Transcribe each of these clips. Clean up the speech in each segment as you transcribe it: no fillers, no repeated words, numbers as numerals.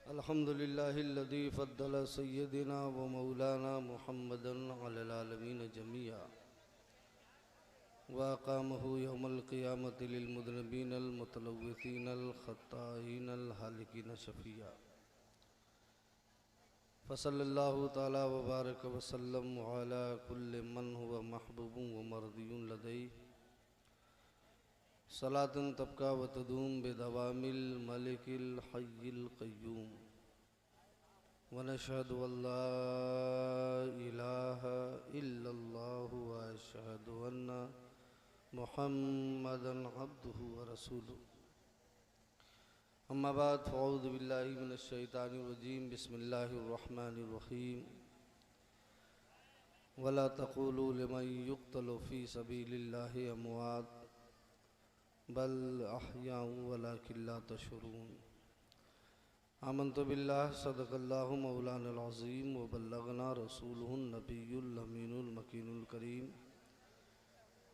अल्हम्दुलिल्लाहिल्लज़ी फ़द्दल सय्यदिना व मौलाना मुहम्मदन अलल आलमीन जमीआ व अक़ामहु यौमल क़ियामति लिल मुज़निबीनल मुतलव्विसीनल ख़त्ताईनल हालिकीन शफ़िया फ़सल्लल्लाहु तआला व बारक व सल्लम अला कुल्लि मन हुवा महबूबुन व मर्दियुन लदैहि सलातन तबका व तदूम बिदवामिल मलिकिल हय्यिल क़य्यूम व नशहदु अल्ला इलाहा इल्लल्लाहु व अशहदु अन्ना मुहम्मदन अब्दुहु व रसूलुहु। अम्मा बाद फ़अऊज़ु बिल्लाहि मिनश शैतानिर रजीम बिस्मिल्लाहिर रहमानिर रहीम वला तक़ूलू लिमन युक़्तलु फ़ी सबीलिल्लाहि अमवात बल अहयाउ वलाकिन ला तशऊरून। आमन्तु बिल्लाहि सदक़ल्लाहु मौलानल अज़ीम व बल्लगना रसूलुहुन नबियुल अमीनुल मकीनुल करीम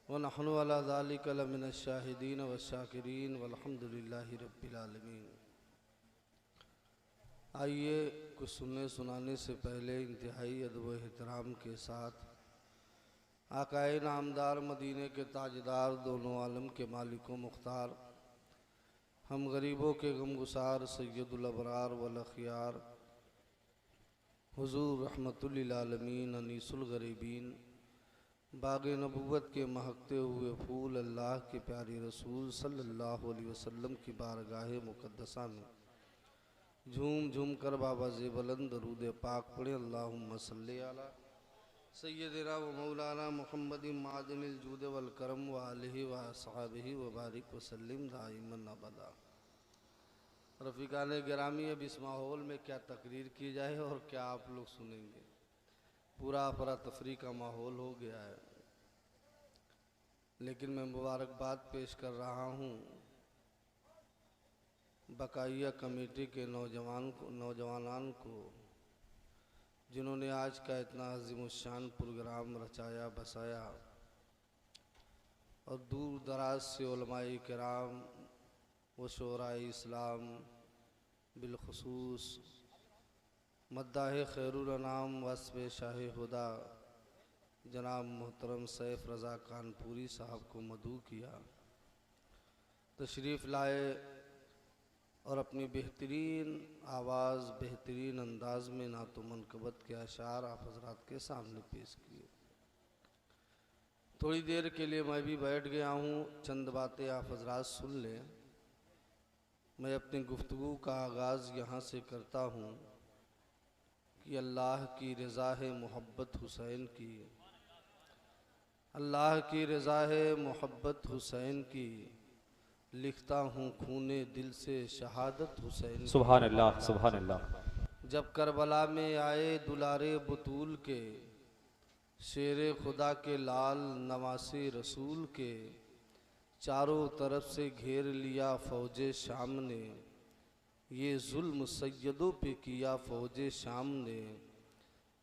व नहनु अला ज़ालिका लमिनश शाहिदीन व शाकिरीन वल्हम्दुलिल्लाहि रब्बिल आलमीन। आइए कुछ सुनने सुनाने से पहले इंतहाई अदब व एहतराम के साथ आकाए नामदार मदीने के ताजदार दोनों आलम के मालिकों मुख्तार हम गरीबों के गमगुसार सैयदुल अबरार वल अखियार हुजूर रहमतुल लिल आलमीन अनीसुल गरीबीन बाग़ नबुव्वत के महकते हुए फूल अल्लाह के प्यारे रसूल सल्लल्लाहु अलैहि वसल्लम की बारगाह मुक़द्दसा में झूम झूम कर बाबा ज़ेबुलंद दरूद पाक पढ़े। अल्लाहुम्मा सल्ली अला सय्यदिना व मौलाना मुहम्मदिन मादिनिल जूद वल करम व आलिहि व अस्हाबिहि व बारिक व सल्लिम दाइमन अबदा। रफ़ीक़ान गिरामी, अब इस माहौल में क्या तकरीर की जाए और क्या आप लोग सुनेंगे। पूरा अफरा तफरी का माहौल हो गया है, लेकिन मैं मुबारकबाद पेश कर रहा हूँ बकाया कमेटी के नौजवानान को जिन्होंने आज का इतना अज़ीमुश्शान प्रोग्राम रचाया बसाया और दूर दराज से उलमाए किराम व शोराए इस्लाम बिलखुसूस मद्दाह खैरुल अनाम वस्फ़ शाह हुदा जनाब मोहतरम सैफ रज़ा कानपुरी साहब को मदऊ किया, तशरीफ़ लाए और अपनी बेहतरीन आवाज़ बेहतरीन अंदाज में नातो मनकबत के अशार आप हज़रात के सामने पेश किए। थोड़ी देर के लिए मैं भी बैठ गया हूँ, चंद बातें आप हज़रात सुन लें। मैं अपनी गुफ्तगू का आगाज़ यहाँ से करता हूँ कि अल्लाह की रज़ा है मोहब्बत हुसैन की, अल्लाह की रज़ा है मोहब्बत हुसैन की, लिखता हूँ खूने दिल से शहादत हुसैन। सुभान अल्लाह सुभान अल्लाह। जब करबला में आए दुलारे बतूल के, शेरे खुदा के लाल नवासे रसूल के, चारों तरफ से घेर लिया फ़ौजे शाम ने, ये जुल्म सैयदों पे किया फ़ौजे शाम ने,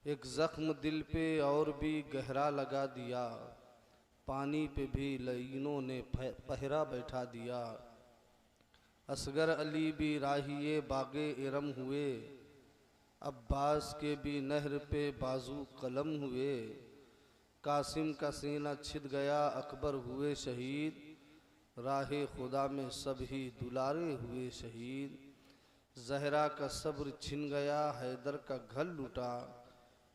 एक ज़ख्म दिल पे और भी गहरा लगा दिया, पानी पे भी लईनों ने पहरा बैठा दिया। असगर अली भी राहिए बागे इरम हुए, अब्बास के भी नहर पे बाजू कलम हुए, कासिम का सीना छिद गया अकबर हुए शहीद, राहे खुदा में सभी दुलारे हुए शहीद, जहरा का सब्र छिन गया हैदर का घर लुटा,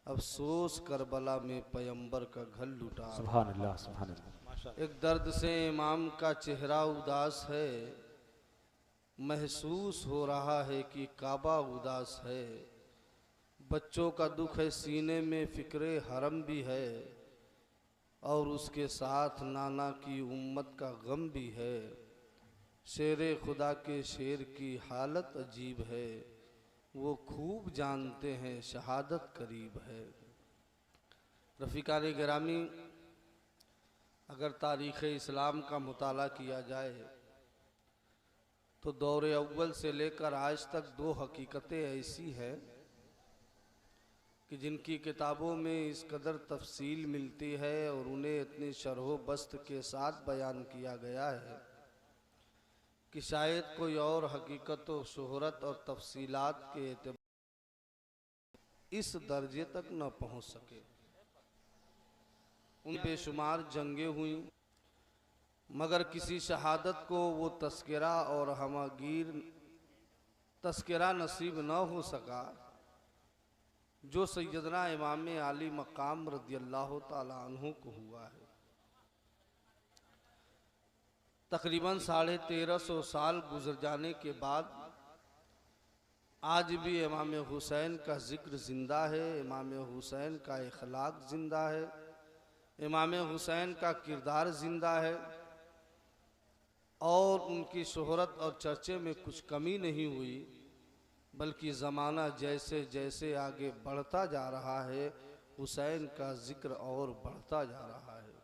अफसोस करबला में पैगंबर का घर लुटा। सुभान अल्लाह सुभान अल्लाह। एक दर्द से इमाम का चेहरा उदास है, महसूस हो रहा है कि काबा उदास है, बच्चों का दुख है सीने में फ़िक्रे हरम भी है, और उसके साथ नाना की उम्मत का गम भी है, शेरे खुदा के शेर की हालत अजीब है, वो खूब जानते हैं शहादत करीब है। रफ़ीक़ान गिरामी, अगर तारीख़ इस्लाम का मुताला किया जाए तो दौर अव्वल से लेकर आज तक दो हकीकतें ऐसी हैं कि जिनकी किताबों में इस कदर तफसील मिलती है और उन्हें इतनी शरह बस्त के साथ बयान किया गया है कि शायद कोई और हकीकत व शोहरत और तफसीलात के एतबार इस दर्जे तक न पहुंच सके। उन बेशुमार जंगें हुई मगर किसी शहादत को वो तस्करा और हमगीर तस्करा नसीब न हो सका जो सैयदना इमाम आली मकाम रज़ियल्लाहु ताला अन्हु को हुआ है। तकरीबन 1350 साल गुजर जाने के बाद आज भी इमाम हुसैन का जिक्र ज़िंदा है, इमाम हुसैन का इखलाक ज़िंदा है, इमाम हुसैन का किरदार ज़िंदा है और उनकी शोहरत और चर्चे में कुछ कमी नहीं हुई, बल्कि ज़माना जैसे जैसे आगे बढ़ता जा रहा है हुसैन का जिक्र और बढ़ता जा रहा है।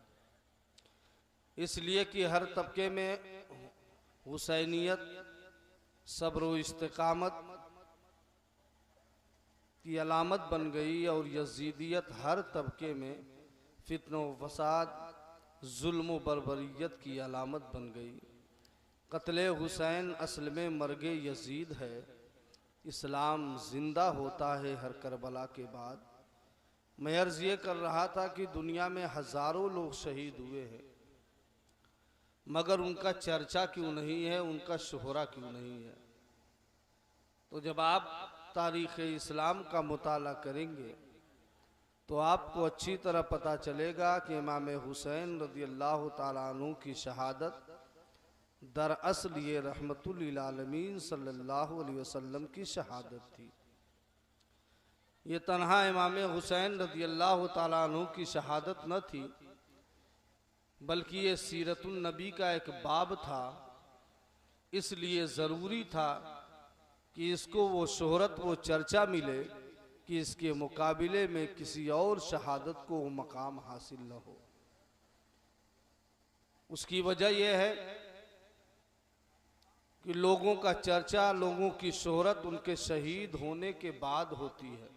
इसलिए कि हर तबके में हुसैनियत सब्र व इस्तिकामत की अलामत बन गई और यजीदियत हर तबके में फित्नो फसाद जुल्म बर्बरियत की अलामत बन गई। कत्ले हुसैन असल में मर्गे यजीद है। इस्लाम ज़िंदा होता है हर करबला के बाद। मैं अर्ज़ ये कर रहा था कि दुनिया में हज़ारों लोग शहीद हुए हैं मगर उनका चर्चा क्यों नहीं है, उनका शोहरा क्यों नहीं है। तो जब आप तारीख़ इस्लाम का मुताला करेंगे तो आपको अच्छी तरह पता चलेगा कि इमाम हुसैन रज़ियल्लाहु ताला अन्हु की शहादत दरअसल ये रहमतुल लिल आलमीन सल्लल्लाहु अलैहि वसल्लम की शहादत थी। ये तन्हा इमाम हुसैन रज़ियल्लाहु ताला अन्हु की शहादत न थी, बल्कि ये सीरतुन नबी का एक बाब था। इसलिए ज़रूरी था कि इसको वो शोहरत वो चर्चा मिले कि इसके मुकाबले में किसी और शहादत को वो मकाम हासिल न हो। उसकी वजह यह है कि लोगों का चर्चा, लोगों की शोहरत उनके शहीद होने के बाद होती है,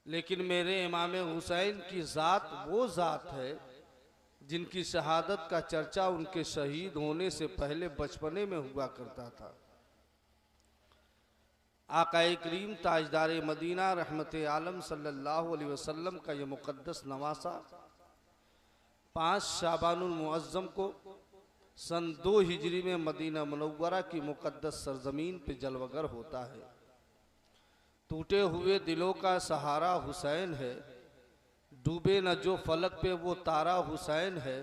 लेकिन मेरे इमाम हुसैन की ज़ात वो ज़ात है जिनकी शहादत का चर्चा उनके शहीद होने से पहले बचपने में हुआ करता था। आकाए करीम ताजदार मदीना रहमते आलम सल्लल्लाहु अलैहि वसल्लम का ये मुक़द्दस नवासा 5 शाबानुल मुअज़्ज़म को सन 2 हिजरी में मदीना मुनव्वरा की मुक़द्दस सरजमीन पे जलवगर होता है। टूटे हुए दिलों का सहारा हुसैन है, डूबे न जो फलक पे वो तारा हुसैन है।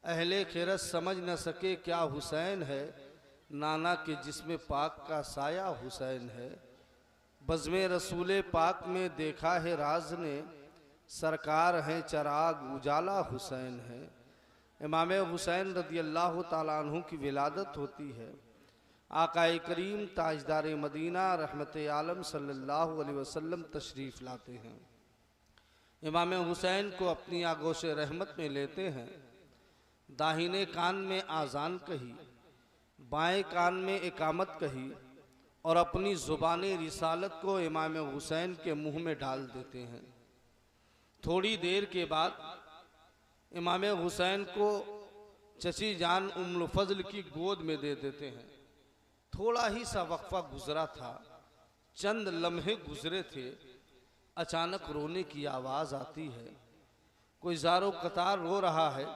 अहले खिरत समझ न सके क्या हुसैन है, नाना के जिस्म पाक का साया हुसैन है। बज़्मे रसूले पाक में देखा है राज ने, सरकार हैं चराग उजाला हुसैन है। इमाम हुसैन रज़ियल्लाहु ताला अन्हु की विलादत होती है। आकाए करीम ताजदार मदीना रहमते आलम सल्लल्लाहु अलैहि वसल्लम तशरीफ़ लाते हैं। इमाम हुसैन को अपनी आगोश रहमत में लेते हैं। दाहिने कान में आज़ान कही, बाएं कान में इकामत कही और अपनी ज़ुबान रिसालत को इमाम हुसैन के मुंह में डाल देते हैं। थोड़ी देर के बाद इमाम हुसैन को चची जान उम्मुल फज़ल की गोद में दे देते हैं। थोड़ा ही सा वक्फा गुजरा था, चंद लम्हे गुजरे थे, अचानक रोने की आवाज़ आती है। कोई ज़ारो कतार रो रहा है,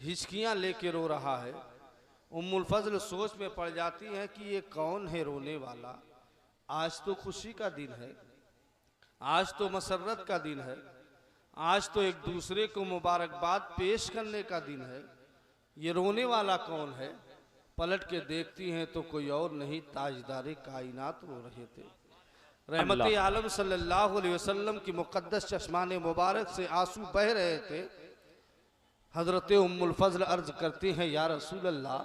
हिचकियाँ लेके रो रहा है। उम्मुल फज़ल सोच में पड़ जाती है कि ये कौन है रोने वाला। आज तो खुशी का दिन है, आज तो मसर्रत का दिन है, आज तो एक दूसरे को मुबारकबाद पेश करने का दिन है। ये रोने वाला कौन है? पलट के देखती हैं तो कोई और नहीं, ताजदारे कायनात रो रहे थे। रहमते आलम सल्लल्लाहु अलैहि वसल्लम की मुक़द्दस चश्मान मुबारक से आंसू बह रहे थे। हज़रत उम्मुल फज़ल अर्ज़ करती हैं, या रसूल अल्लाह,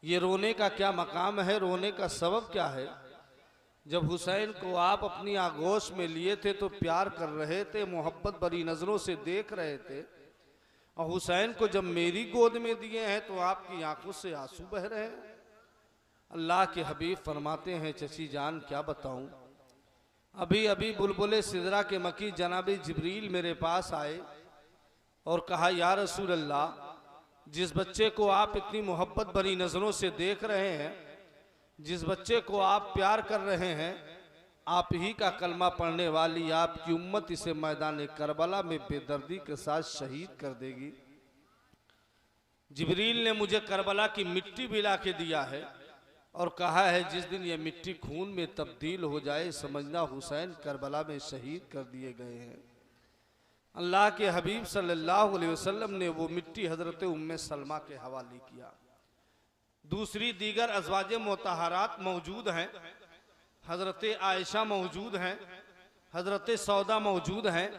ये रोने का क्या मकाम है, रोने का सबब क्या है? जब हुसैन को आप अपनी आगोश में लिए थे तो प्यार कर रहे थे, मोहब्बत भरी नज़रों से देख रहे थे, और हुसैन को जब मेरी गोद में दिए हैं तो आपकी आंखों से आंसू बह रहे हैं। अल्लाह के हबीब फरमाते हैं, चची जान क्या बताऊं, अभी अभी बुलबुले सिदरा के मकी जनाबी जिब्रील मेरे पास आए और कहा, या रसूल अल्लाह, जिस बच्चे को आप इतनी मोहब्बत भरी नज़रों से देख रहे हैं, जिस बच्चे को आप प्यार कर रहे हैं, आप ही का कलमा पढ़ने वाली आपकी उम्मत इसे मैदान करबला में बेदर्दी के साथ शहीद कर देगी। जिब्रील ने मुझे करबला की मिट्टी भी ला के दिया है और कहा है जिस दिन ये मिट्टी खून में तब्दील हो जाए समझना हुसैन करबला में शहीद कर दिए गए हैं। अल्लाह के हबीब सल्लल्लाहु अलैहि वसल्लम ने वो मिट्टी हजरत उम्मे सलमा के हवाले किया। दूसरी दीगर अज़वाजे मुतहरात मौजूद हैं, हजरत आयशा मौजूद हैं, हजरत सौदा मौजूद हैं,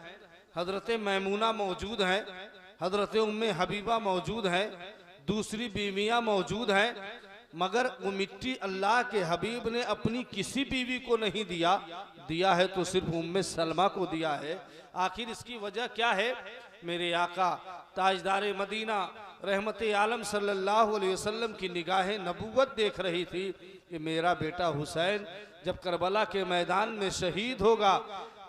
हजरत मैमूना मौजूद हैं, हजरत उम्मे हबीबा मौजूद हैं, दूसरी बीवियां मौजूद हैं, मगर वो मिट्टी अल्लाह के हबीब ने अपनी किसी बीवी को नहीं दिया, दिया है तो सिर्फ उम्मे सलमा को दिया है। आखिर इसकी वजह क्या है? मेरे आका ताजदार मदीना रहमत आलम सल्लल्लाहु अलैहि वसल्लम की निगाहें नबूवत देख रही थी कि मेरा बेटा हुसैन जब करबला के मैदान में शहीद होगा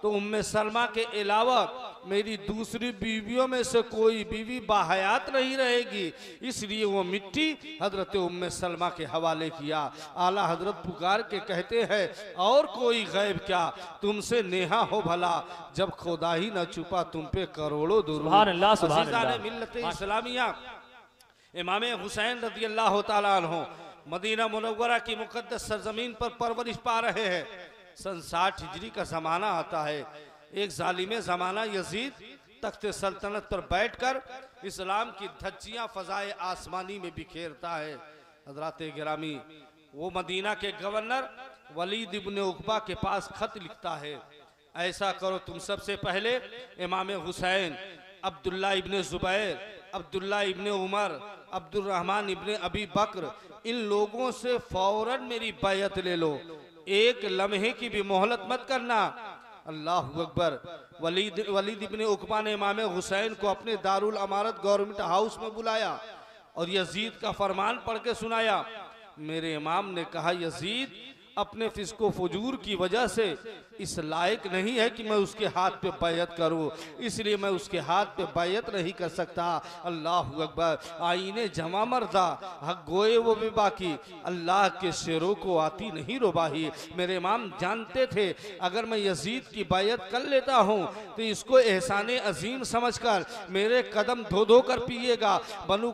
तो उम्मे सलमा के अलावा मेरी दूसरी बीवियों में से कोई बीवी बाहयात नहीं रहेगी, इसलिए वो मिट्टी हजरत उम्मे सलमा के हवाले किया। आला हजरत पुकार के कहते हैं और कोई गैब क्या, तुमसे नेहा हो भला जब खुदा ही न छुपा तुम पे करोड़ों दुरूद। सुभान अल्लाह, सुभान अल्लाह। मिल्लत इस्लामिया इमाम हुसैन रज़ी अल्लाह तआला अन्हु मदीना मुनव्वरा की मुकद्दस सरजमीन पर परवरिश पा रहे हैं। सन 60 हिजरी का ज़माना आता है। एक जालिम ज़माना यजीद तख्त सल्तनत पर बैठकर इस्लाम की धज्जियाँ फ़ज़ाए आसमानी में बिखेरता है। हज़रात गिरामी, वो मदीना के गवर्नर वलीद इब्न उक़बा के पास खत लिखता है, ऐसा करो तुम सबसे पहले इमाम हुसैन, अब्दुल्ला इब्न ज़ुबैर, अब्दुल्ला इब्न उमर, अब्दुर्रहमान इब्न अबी बकर, इन लोगों से फौरन मेरी बैयत ले लो, एक लम्हे की भी मोहलत मत करना। अल्लाहु अकबर। वलीद इब्न उक़बा ने इमाम हुसैन को अपने दारुल अमारत गवर्नमेंट हाउस में बुलाया और यजीद का फरमान पढ़ के सुनाया। मेरे इमाम ने कहा, यजीद अपने फिस्को फजूर की वजह से इस लायक नहीं है कि मैं उसके हाथ पे बैयत करूं, इसलिए मैं उसके हाथ पे बैयत नहीं कर सकता। अल्लाहु अकबर। आईने जमा मर्दा हक गोए वो भी बाकी, अल्लाह के शेरों को आती नहीं रुबाही। मेरे इमाम जानते थे अगर मैं यजीद की बैयत कर लेता हूं तो इसको एहसान अजीम समझकर मेरे कदम धो धो कर पिएगा, बनु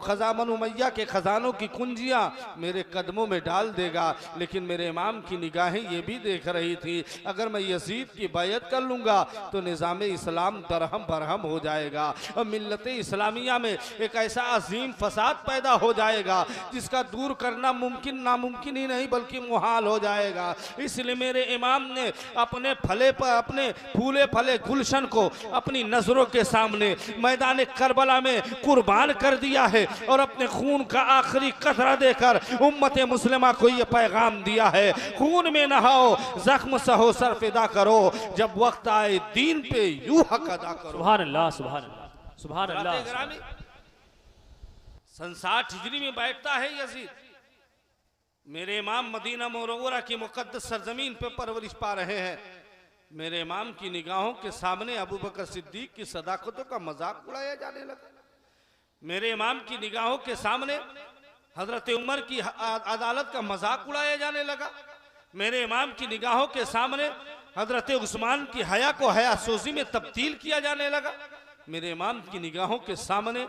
उमैया के खजानों की कुंजियां मेरे कदमों में डाल देगा। लेकिन मेरे इमाम की निगाहें ये भी देख रही थी अगर मैं यजीद की बैयत कर लूंगा तो निज़ाम इस्लाम दरहम बरहम हो जाएगा और मिल्लत इस्लामिया में एक ऐसा अजीम फसाद पैदा हो जाएगा जिसका दूर करना मुमकिन नामुमकिन ही नहीं बल्कि मुहाल हो जाएगा। इसलिए मेरे इमाम ने अपने फूले फले गुलशन को अपनी नजरों के सामने मैदान करबला में कुर्बान कर दिया है और अपने खून का आखिरी कतरा देकर उम्मत मुस्लिमा को यह पैगाम दिया है, खून में नहाओ, जख्म सहो, सर फिदा करो, जब वक्त आए दीन पे यूं हक अदा करो। सुभान अल्लाह, सुभान अल्लाह, सुभान अल्लाह। सन 60 हिजरी में बैठता है यजीद। मेरे इमाम मदीना मुनव्वरा की मुकद्दस सरजमीन पे परवरिश पा रहे हैं। मेरे इमाम की निगाहों के सामने अबू बकर सिद्दीक की सदाकतों का मजाक उड़ाया जाने लगा। मेरे इमाम की निगाहों के सामने हजरत उमर की अदालत का मजाक उड़ाया जाने लगा। मेरे इमाम की निगाहों के सामने हजरत उस्मान की हया को हया सोजी में तब्दील किया जाने लगा। मेरे इमाम की निगाहों के सामने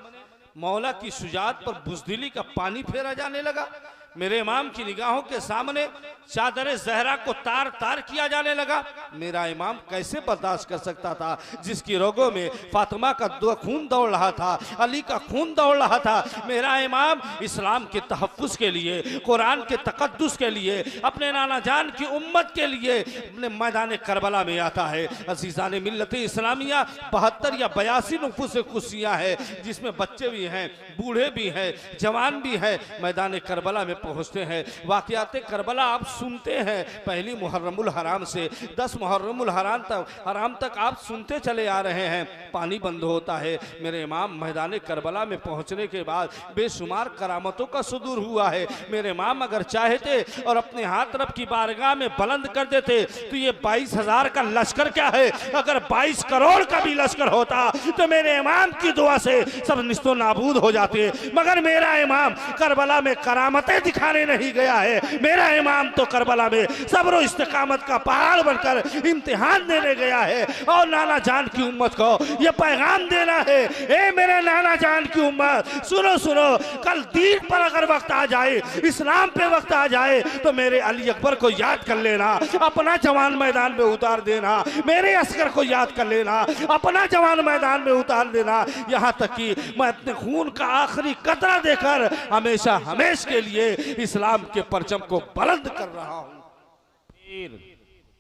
मौला की शुजाअत पर बुज़दिली का पानी फेरा जाने लगा। मेरे इमाम की निगाहों के सामने चादर जहरा को तार तार किया जाने लगा। मेरा इमाम कैसे बर्दाश्त कर सकता था जिसकी रगों में फातिमा का खून दौड़ रहा था, अली का खून दौड़ रहा था। मेरा इमाम इस्लाम के तहफ़्फ़ुज़ के लिए, कुरान के तक़द्दुस के लिए, अपने नाना जान की उम्मत के लिए अपने मैदान करबला में आता है। अज़ीज़ान मिल्लत इस्लामिया 72 या 82 नुफूस कुसियाँ हैं जिसमें बच्चे भी हैं, बूढ़े भी हैं, जवान भी हैं, मैदान करबला में पहुँचते हैं। वाक़ियात करबला आप सुनते हैं पहली मुहर्रमुल हराम से 10 मुहर्रमुल हराम तक आप सुनते चले आ रहे हैं, पानी बंद होता है। मेरे इमाम मैदान करबला में पहुंचने के बाद बेशुमार करामतों का सुदूर हुआ है। मेरे इमाम अगर चाहते और अपने हाथ रब की बारगाह में बुलंद कर देते तो ये 22,000 का लश्कर क्या है, अगर 22 करोड़ का भी लश्कर होता तो मेरे इमाम की दुआ से सब निस्तो नाबूद हो जाते। मगर मेरा इमाम करबला में करामतें दिखाने नहीं गया है, मेरा इमाम तो करबला में सब्र और इस्तिकामत का पहाड़ बनकर इम्तिहान देने गया है। और नाना जान की उम्मत को यह पैगाम देना है, ए मेरे नाना जान की उम्मत, सुनो सुनो, कल दीन पर अगर वक्त आ जाए, इस्लाम पे वक्त आ जाए तो मेरे अली अकबर को याद कर लेना, अपना जवान मैदान में उतार देना, मेरे अस्कर को याद कर लेना, अपना जवान मैदान में उतार देना। यहाँ तक कि मैं अपने खून का आखिरी कतरा देकर हमेशा हमेश के लिए इस्लाम के परचम को बुलंद कर रहा हूँ।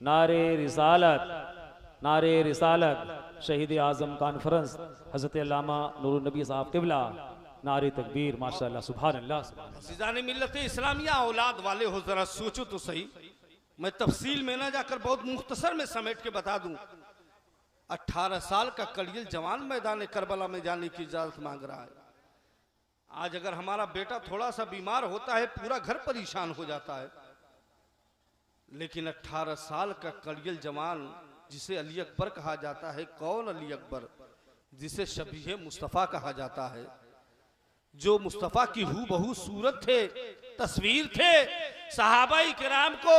नारे रिसालत शहीद आजम कॉन्फ्रेंस हजरत अल्लामा नूरुन नबी साहब किबला, नारे तकबीर, माशाअल्लाह, सुभान अल्लाह। अज़ीज़ान मिल्लत इस्लामिया औलाद वाले हो, जरा सोचो तो सही। मैं तफसील में ना जाकर बहुत मुख्तसर में समेट के बता दूं। 18 साल का कड़ियल जवान मैदान करबला में जाने की इजाजत मांग रहा है। आज अगर हमारा बेटा थोड़ा सा बीमार होता है पूरा घर परेशान हो जाता है, लेकिन 18 साल का कड़ियल जवान जिसे अली अकबर कहा जाता है, कौन अली अकबर, जिसे शबीह मुस्तफ़ा कहा जाता है, जो मुस्तफ़ा की हूबहू सूरत थे, तस्वीर थे। सहाबाई किराम को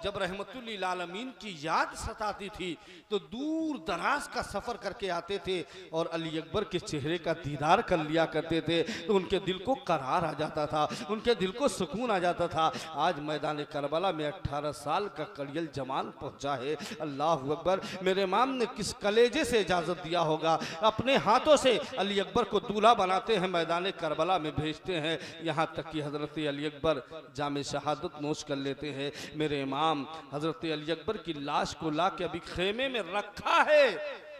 जब रहमतुल्लिल आलमीन की याद सताती थी तो दूर दराज का सफर करके आते थे और अली अकबर के चेहरे का दीदार कर लिया करते थे तो उनके दिल को करार आ जाता था, उनके दिल को सुकून आ जाता था। आज मैदान करबला में 18 साल का कड़ियल जवान पहुंचा है। अल्लाह अकबर। मेरे इमाम ने किस कलेजे से इजाजत दिया होगा, अपने हाथों से अली अकबर को दूल्हा बनाते हैं, मैदान करबला में भेजते हैं। यहाँ तक कि हजरत अली अकबर जामे शहादत नोश कर लेते हैं। मेरे इमाम हजरत अली अकबर की लाश को ला के अभी खेमे में रखा है,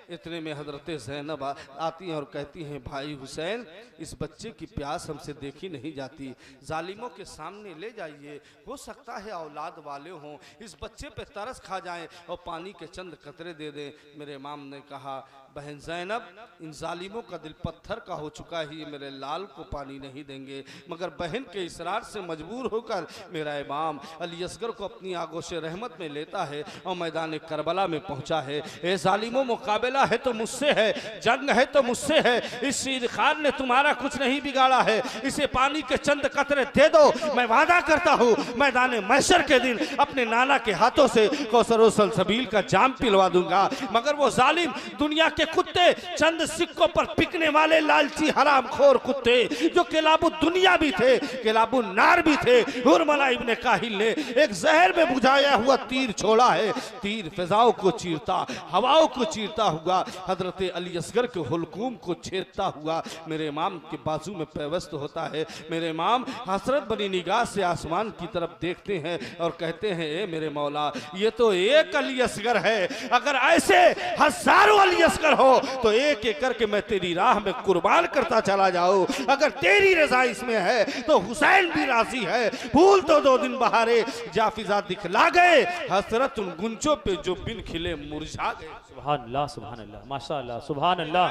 इतने में हजरत ज़ैनब आती हैं और कहती हैं, भाई हुसैन, इस बच्चे की प्यास हमसे देखी नहीं जाती, जालिमों के सामने ले जाइए, हो सकता है औलाद वाले हों, इस बच्चे पे तरस खा जाएं और पानी के चंद कतरे दे दें। मेरे इमाम ने कहा, बहन ज़ैनब, इन जालिमों का दिल पत्थर का हो चुका है, मेरे लाल को पानी नहीं देंगे। मगर बहन के इसरार से मजबूर होकर मेरा इमाम अली असगर को अपनी आगोश रहमत में लेता है और मैदान करबला में पहुंचा है। ए जालिमों, मुकाबला है तो मुझसे है, जंग है तो मुझसे है, इस शीर खान ने तुम्हारा कुछ नहीं बिगाड़ा है, इसे पानी के चंद कतरे दे दो। मैं वादा करता हूँ मैदान महशर के दिन अपने नाना के हाथों से कौसर सलसबील का जाम पिलवा दूंगा। मगर वो जालिम दुनिया के कुत्ते, चंद सिक्कों पर पिकने वाले लालची हरामखोर कुत्ते जो किलाबु दुनिया भी थे, किलाबु नार भी थे, हुरमला इब्ने काहिल ने एक जहर में बुझाया हुआ तीर छोड़ा है। तीर फिजाओं को चीरता, हवाओं को चीरता हुआ हजरत अली असगर के हुलकूम को छेदता हुआ मेरे इमाम के बाजू में पैवस्त होता है। मेरे इमाम हसरत बनी निगाह से आसमान की तरफ देखते हैं और कहते हैं, ए मेरे मौला, ये तो एक अली असगर है, अगर ऐसे हजारों अली असगर हो तो एक एक करके मैं तेरी राह में कुर्बान करता चला जाऊं। अगर तेरी रजा इसमें है तो हुसैन भी राजी है। फूल तो 2 दिन बहारे जाफिजा दिखला गए, हसरत उन गुंचों पे जो बिन खिले मुरझा गए। सुभान अल्लाह, सुभान अल्लाह, माशाअल्लाह, सुभान अल्लाह।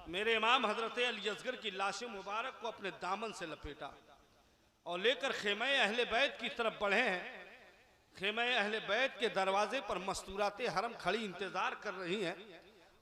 मेरे इमाम हजरत अली असगर की लाश मुबारक को अपने दामन से लपेटा और लेकर खेमे अहले बैत की तरफ बढ़े हैं। खेमे अहले बैत के दरवाजे पर मस्तूराते हरम खड़ी इंतजार कर रही हैं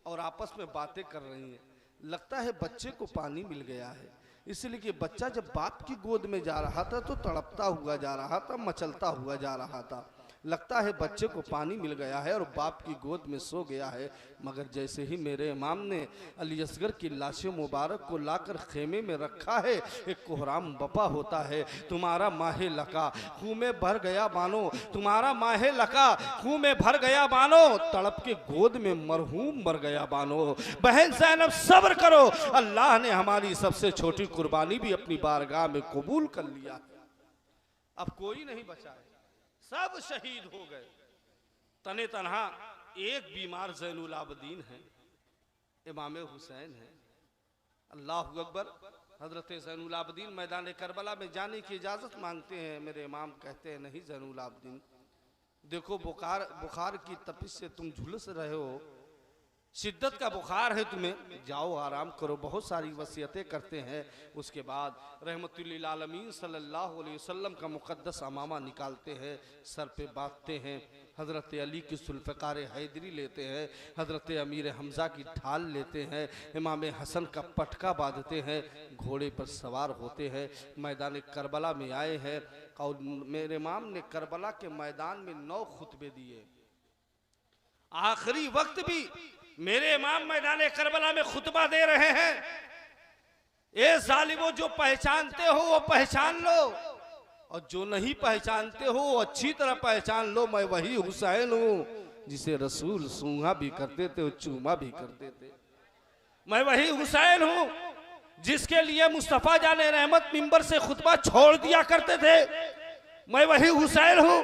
और आपस में बातें कर रही हैं। लगता है बच्चे को पानी मिल गया है, इसलिए कि बच्चा जब बाप की गोद में जा रहा था तो तड़पता हुआ जा रहा था, मचलता हुआ जा रहा था। लगता है बच्चे को पानी मिल गया है और बाप की गोद में सो गया है। मगर जैसे ही मेरे इमाम ने अली असगर की लाश मुबारक को लाकर खेमे में रखा है, एक कोहराम बपा होता है, तुम्हारा माहे लका खूह में भर गया बानो, तुम्हारा माहे लका खूह में भर गया बानो, तड़प के गोद में मरहूम मर गया बानो। बहन ज़ैनब, सब्र करो, अल्लाह ने हमारी सबसे छोटी कुर्बानी भी अपनी बारगाह में कबूल कर लिया। अब कोई नहीं बचा है, सब शहीद हो गए। तने तनहा एक बीमार ज़ैनुल आबदीन है, इमाम हुसैन है। अल्लाह अकबर। हजरत ज़ैनुल आबदीन मैदान करबला में जाने की इजाज़त मांगते हैं। मेरे इमाम कहते हैं नहीं ज़ैनुल आबदीन, देखो बुखार की तपिश से तुम झुलस रहे हो, शिद्दत का बुखार है तुम्हें, जाओ आराम करो। बहुत सारी वसीयतें करते हैं। उसके बाद रहमतुल्लिल आलमीन सल्लल्लाहु अलैहि वसल्लम का मुक़द्दस अमामा निकालते हैं, सर पे बांधते हैं। हज़रत अली की सुल्फ़कार हैदरी लेते हैं, हज़रत अमीर हमज़ा की ढाल लेते हैं, इमाम हसन का पटका बांधते हैं, घोड़े पर सवार होते हैं, मैदान करबला में आए हैं। और मेरे इमाम ने करबला के मैदान में 9 खुतबे दिए। आखिरी वक्त भी मेरे इमाम मैदान करबला में खुतबा दे रहे हैं। ए जालिमों, जो पहचानते हो वो पहचान लो, और जो नहीं पहचानते हो वो अच्छी तरह पहचान लो। मैं वही हुसैन हूँ जिसे रसूल सूंघा भी करते थे और चूमा भी करते थे। मैं वही हुसैन हूँ जिसके लिए मुस्तफ़ा जाने रहमत मिंबर से खुतबा छोड़ दिया करते थे। मैं वही हुसैन हूँ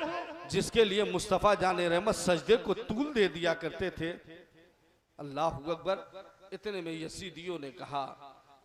जिसके लिए मुस्तफ़ा जाने रहमत सजदे को तूल दे दिया करते थे। अल्लाहु अकबर। इतने में यजीदियों ने कहा,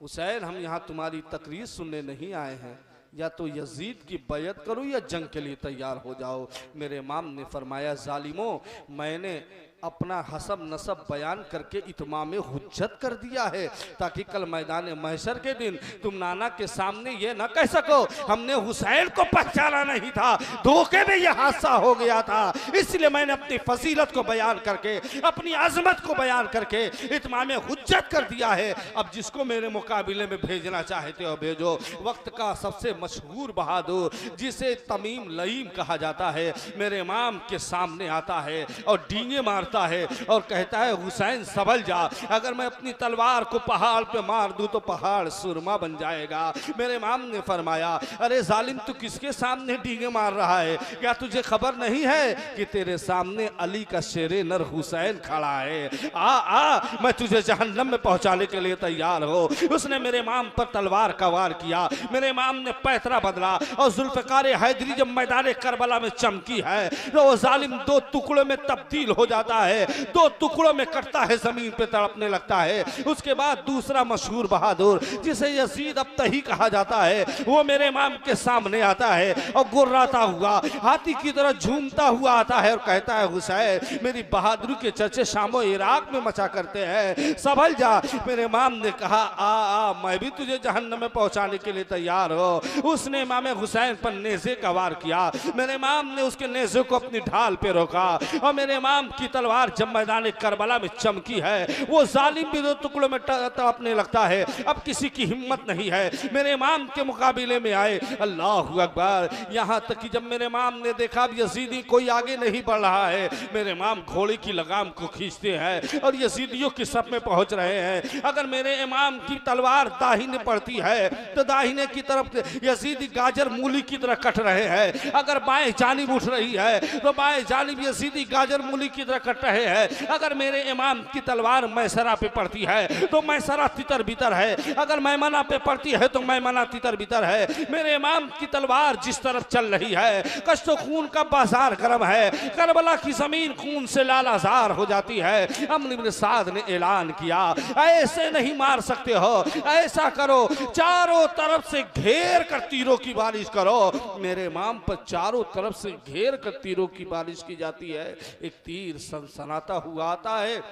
हुसैन हम यहाँ तुम्हारी तकरीर सुनने नहीं आए हैं, या तो यजीद की बैयत करो या जंग के लिए तैयार हो जाओ। मेरे इमाम ने फरमाया, जालिमों, मैंने अपना हसब नसब बयान करके इत्माम हुज्जत कर दिया है, ताकि कल मैदान महशर के दिन तुम नाना के सामने ये न कह सको हमने हुसैन को पहचाना नहीं था, धोखे में यह हादसा हो गया था। इसलिए मैंने अपनी फजीलत को बयान करके, अपनी अजमत को बयान करके इत्माम हुज्जत कर दिया है। अब जिसको मेरे मुकाबले में भेजना चाहते हो भेजो। वक्त का सबसे मशहूर बहादुर जिसे तमीम लईम कहा जाता है, मेरे इमाम के सामने आता है और डींगे मारता है और कहता है, हुसैन संभल जा, अगर मैं अपनी तलवार को पहाड़ पे मार दूं तो पहाड़ सुरमा बन जाएगा। मेरे इमाम ने फरमाया, अरे जालिम, तू किसके सामने डींगे मार रहा है? क्या तुझे खबर नहीं है कि तेरे सामने अली का शेरे नर हुसैन खड़ा है? आ मैं तुझे जहन्नम में पहुंचाने के लिए तैयार हो। उसने मेरे इमाम पर तलवार का वार किया। मेरे इमाम ने पैतरा बदला और जुल्फ़िकार हैदरी जब मैदान करबला में चमकी है तो वो जालिम 2 टुकड़ों में तब्दील हो जाता है, 2 टुकड़ों में कटता है, जमीन पे तड़पने लगता है। उसके बाद दूसरा मशहूर बहादुर जिसे यजीद अब तही कहा जाता है, वो मेरे इमाम के सामने आता है और गुर्राता हुआ हाथी की तरह झूमता हुआ आता है और कहता है, हुसैन, मेरी बहादुरी के चर्चे शामो इराक में मचा करते हैं, संभल जा। मेरे इमाम ने कहा, आ मैं भी तुझे जहन्नम में पहुंचाने के लिए तैयार हो। उसने इमाम हुसैन पर नेज़े का वार किया। मेरे इमाम ने उसके नेज़े को अपनी ढाल पे रोका और मेरे इमाम की तलवार जब मैदान करबला में चमकी है, वो जालिम भी 2 टुकड़ों में तड़पने लगता है। अब किसी की हिम्मत नहीं है मेरे इमाम के मुकाबले में आए। अल्लाहु अकबर। यहाँ तक कि जब मेरे इमाम ने देखा अब यजीदी कोई आगे नहीं बढ़ रहा है, मेरे इमाम घोड़े की लगाम को खींचते हैं और यजीदियों की सफ में पहुंच रहे हैं। अगर मेरे इमाम की तलवार दाहिने पड़ती है तो दाहिने की तरफ यजीदी गाजर मूली की तरह कट रहे हैं। अगर बाएं जानिब उठ रही है तो बाएं जानिब यजीदी गाजर मूली की तरह कट रहे हैं। अगर मेरे इमाम की तलवार मैसरा पे पड़ती है तो मैसरा तितर बितर है, अगर मैमना पे पड़ती है तो मैमना तितर बितर है। मेरे इमाम की तलवार जिस तरफ चल रही है, कश्त खून का बाजार गर्म है, करबला की जमीन खून से लालाजार हो जाती है। अम्र इब्न साद ने ऐलान किया, ऐसे नहीं मार सकते हो, ऐसा करो, चारों तरफ से घेर कर तीरों की बारिश करो। मेरे इमाम पर चारों तरफ से घेर कर तीरों की बारिश की जाती है। एक तीर सनसनाता हुआ आता है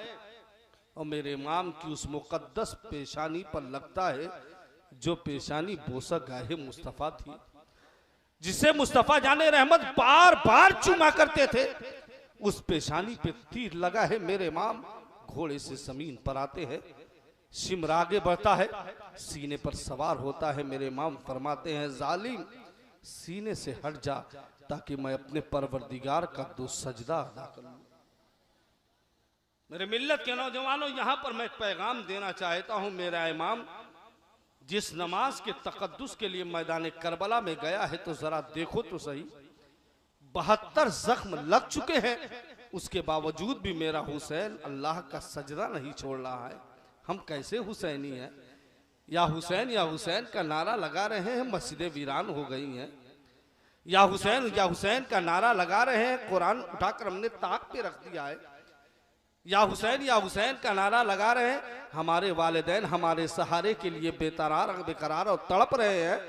और मेरे इमाम की उस मुकद्दस पेशानी पर लगता है जो पेशानी बोसा गाहे मुस्तफ़ा थी, जिसे मुस्तफ़ा जाने रहमत बार बार चूमा करते थे। उस पेशानी पे तीर लगा है। मेरे इमाम घोड़े से जमीन पर आते हैं, शिमर आगे बढ़ता है, सीने पर सवार होता है। मेरे इमाम फरमाते हैं, जालिम, सीने से हट जा ताकि मैं अपने परवरदिगार का 2 सजदा अदा करूं। मेरे मिल्लत के नौजवानों, यहाँ पर मैं पैगाम देना चाहता हूँ। मेरा इमाम जिस नमाज के तकद्दुस के लिए मैदान करबला में गया है, तो जरा देखो तो सही, 72 जख्म लग चुके हैं, उसके बावजूद भी मेरा हुसैन अल्लाह का सजदा नहीं छोड़ रहा है। हम कैसे हुसैनी हैं? या हुसैन का नारा लगा रहे हैं, मस्जिदें वीरान हो गई हैं। या हुसैन का नारा लगा रहे हैं, कुरान उठाकर हमने ताक पे रख दिया है। या हुसैन का नारा लगा रहे हैं। हमारे वालिदैन हमारे सहारे के लिए बेकरार और तड़प रहे हैं,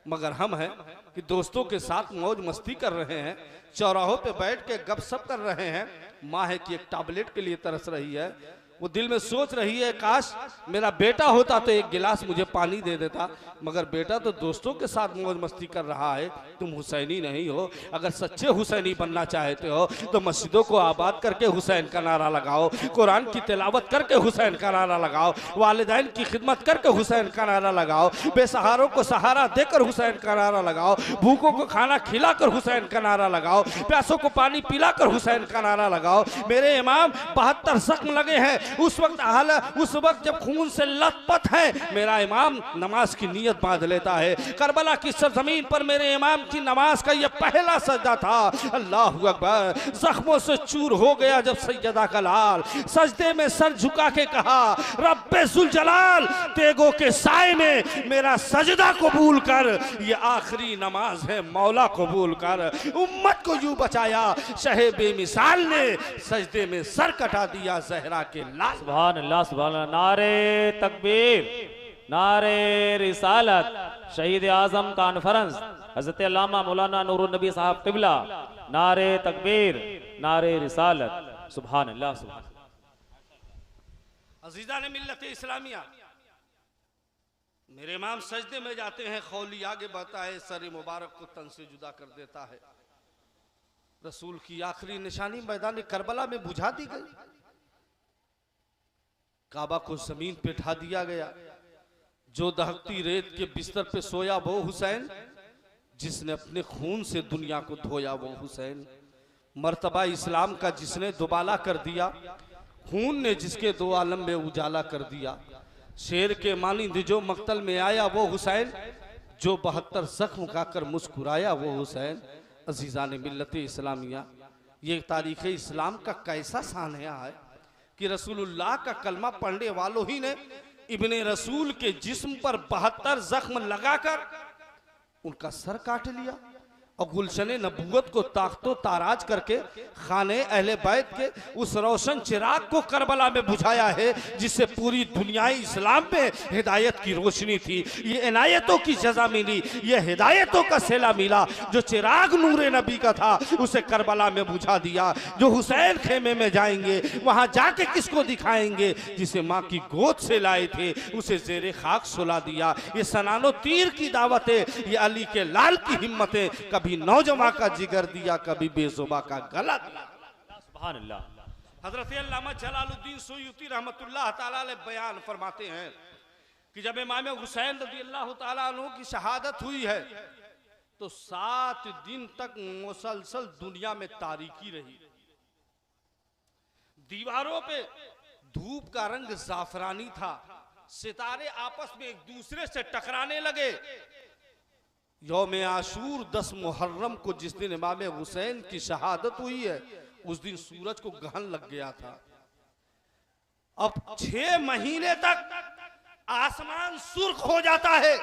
मगर हम हैं कि दोस्तों के साथ मौज मस्ती कर रहे हैं, चौराहों पे बैठ के गपशप कर रहे हैं। माँ है कि एक टैबलेट के लिए तरस रही है, वो दिल में सोच रही है काश मेरा बेटा होता तो एक गिलास मुझे पानी दे देता, मगर बेटा तो दोस्तों के साथ मौज मस्ती कर रहा है। तुम हुसैनी नहीं हो। अगर सच्चे हुसैनी बनना चाहते हो तो मस्जिदों को आबाद करके हुसैन का नारा लगाओ, कुरान की तिलावत करके हुसैन का नारा लगाओ, वालिदैन की खिदमत करके हुसैन का नारा लगाओ, बेसहारों को सहारा देकर हुसैन का नारा लगाओ, भूखों को खाना खिलाकर हुसैन का नारा लगाओ, प्यासों को पानी पिलाकर हुसैन का नारा लगाओ। मेरे इमाम 72 जख्म लगे हैं, उस वक्त जब खून से लथपथ है, मेरा इमाम नमाज की नीयत बांध लेता है। करबला की सरजमीन पर मेरे इमाम की नमाज का यह पहला सजदा था। अल्लाहु अकबर। जख्मों से चूर हो गया जब सैयदा का लाल सजदे में सर झुका के कहा, रब्बे जुल जलाल तेगों के साए में मेरा सजदा कबूल कर, ये आखिरी नमाज है मौला कबूल कर। उम्मत को यूं बचाया शहे बेमिसाल ने, सजदे में सर कटा दिया जहरा के लाल। सुभान अल्लाह, सुभान अल्लाह। नारे तकबीर, नारे रिसालत, शहीद आजम कॉन्फ्रेंस हजरत अल्लामा मौलाना नूरुन नबी साहब क़िबला, नारे तकबीर, नारे रिसालत। सुभान अल्लाह, सुभान। अजीजा ने मिल्लत इस्लामिया, मेरे इमाम सजदे में जाते हैं, खौली आगे बढ़ता है, सर मुबारक को तन से जुदा कर देता है। रसूल की आखिरी निशानी मैदान करबला में बुझा दी गई, काबा को जमीन पे ढा दिया गया। जो दहकती रेत के बिस्तर पे सोया वो हुसैन, जिसने अपने खून से दुनिया को धोया वो हुसैन, मर्तबा इस्लाम का जिसने दुबाला कर दिया, खून ने जिसके दो आलम में उजाला कर दिया, शेर के मानिंद जो मक्तल में आया वो हुसैन, जो 72 जख्म खाकर मुस्कुराया वो हुसैन। अजीज़ान मिल्लत इस्लामिया, ये तारीख़ इस्लाम का कैसा सानया है कि रसूलुल्लाह का कलमा पढ़ने वालों ही ने इब्ने रसूल के जिस्म पर 72 जख्म लगाकर उनका सर काट लिया और गुलशने नबूवत को ताख्तो ताराज करके खाने अहले बैत के उस रोशन चिराग को करबला में बुझाया है, जिससे पूरी दुनिया इस्लाम में हिदायत की रोशनी थी। ये इनायतों की जजा मिली, ये हिदायतों का सेला मिला। जो चिराग नूरे नबी का था उसे करबला में बुझा दिया। जो हुसैन खेमे में जाएंगे वहां जाके किसको दिखाएंगे? जिसे माँ की गोद से लाए थे उसे जेरे खाक सुला दिया। ये सनानो तीर की दावतें, ये अली के लाल की हिम्मतें, कभी नौजवान का जिगर दिया, कभी बेजुबा का गला दिया। सुभान अल्लाह। हजरत अल्लामा जलालुद्दीन सुयूती रहमतुल्लाह तआला अलैह बयान फरमाते हैं कि जब इमाम हुसैन रज़ियल्लाहु तआला अन्हु की शहादत हुई है तो 7 दिन तक मुसलसल दुनिया में तारीकी रही। दीवारों पे धूप का रंग जाफरानी था, सितारे आपस में एक दूसरे से टकराने लगे। यौम आशूर 10 मुहर्रम को जिस दिन इमाम हुसैन की शहादत हुई है उस दिन सूरज को ग्रहण लग गया था। अब 6 महीने तक आसमान सुर्ख हो जाता है,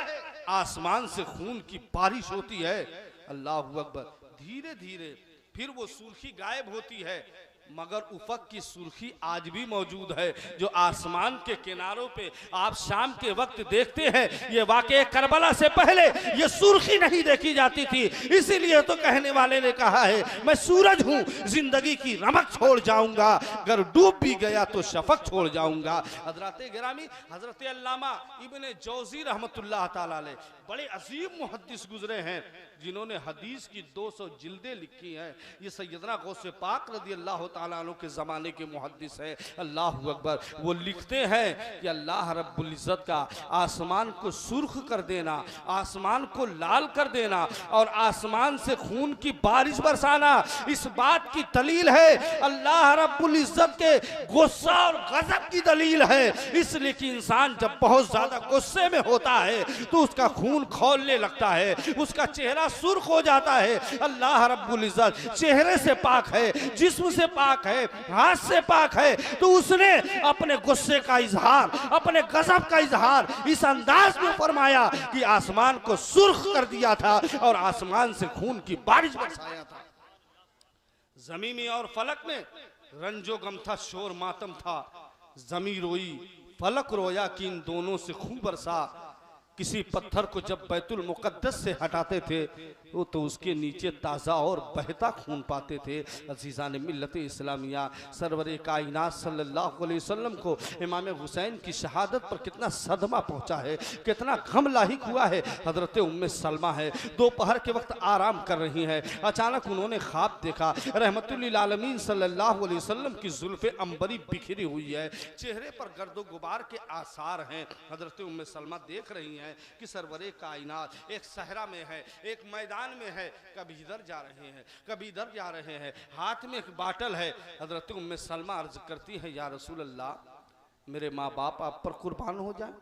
आसमान से खून की बारिश होती है। अल्लाहु अकबर। धीरे धीरे फिर वो सुर्खी गायब होती है, मगर उफक की सुर्खी आज भी मौजूद है। जो आसमान के किनारों पे आप शाम के वक्त देखते हैं, ये वाकई करबला से पहले ये सुर्खी नहीं देखी जाती थी। इसीलिए तो कहने वाले ने कहा है, मैं सूरज हूं, जिंदगी की रमक छोड़ जाऊंगा, अगर डूब भी गया तो शफक छोड़ जाऊंगा। हजरत गिरामी हजरत अल्लामा इब्ने जौजी रहमतुल्लाह तआला अलैह बड़े अजीम मुहद्दिस गुजरे हैं, जिन्होंने हदीस की 200 जिल्दें लिखी हैं। ये सैयदना गौसे पाक रज़ियल्लाहु ताला अन्हु के ज़माने के मुहद्दिस हैं। अल्लाहु अकबर। वो लिखते हैं कि अल्लाह रब्बुल इज़्ज़त का आसमान को सुर्ख कर देना, आसमान को लाल कर देना और आसमान से खून की बारिश बरसाना, इस बात की दलील है, अल्लाह रब्बुल इज़्ज़त के गुस्सा और गज़ब की दलील है। इसलिए कि इंसान जब बहुत ज़्यादा गुस्से में होता है तो उसका खून खौलने लगता है, उसका चेहरा सुर्ख हो जाता है। अल्लाह रब्बुल इज़्ज़त चेहरे से पाक है, जिस्म से पाक है, हाथ से पाक है, तो उसने अपने गुस्से का इजहार, अपने गज़ब का इजहार इस अंदाज में फरमाया कि आसमान को सुर्ख कर दिया था और आसमान से खून की बारिश बरसाया था। ज़मीन और फलक में रंजो गम था, शोर मातम था, जमी रोई फलक रोया कि इन दोनों से खून बरसा। किसी पत्थर को जब बैतुल मुकद्दस से हटाते थे वो तो उसके नीचे ताज़ा और बहता खून पाते थे। अजीज़ान मिल्लत इस्लामिया, सरवरे कायनात सल्लल्लाहु अलैहि वसल्लम को इमाम हुसैन की शहादत पर कितना सदमा पहुंचा है, कितना गम लाहिक हुआ है। हज़रत उम्मे सलमा है, दोपहर के वक्त आराम कर रही हैं, अचानक उन्होंने ख्वाब देखा रहमतुल लिल आलमीन सल्लल्लाहु अलैहि वसल्लम की जुल्फ़े अंबरी बिखरी हुई है, चेहरे पर गर्दो गुबार के आसार हैं। हज़रत उम्मे सलमा देख रही हैं कि सरवरे कायनात एक सहरा में है, एक मैदान में है, कभी इधर जा रहे हैं कभी इधर जा रहे हैं, हाथ में एक बाटल है। हजरत उम्मे सलमा अर्ज करती है, या रसूल अल्लाह, मेरे माँ बाप आप पर कुर्बान हो जाए।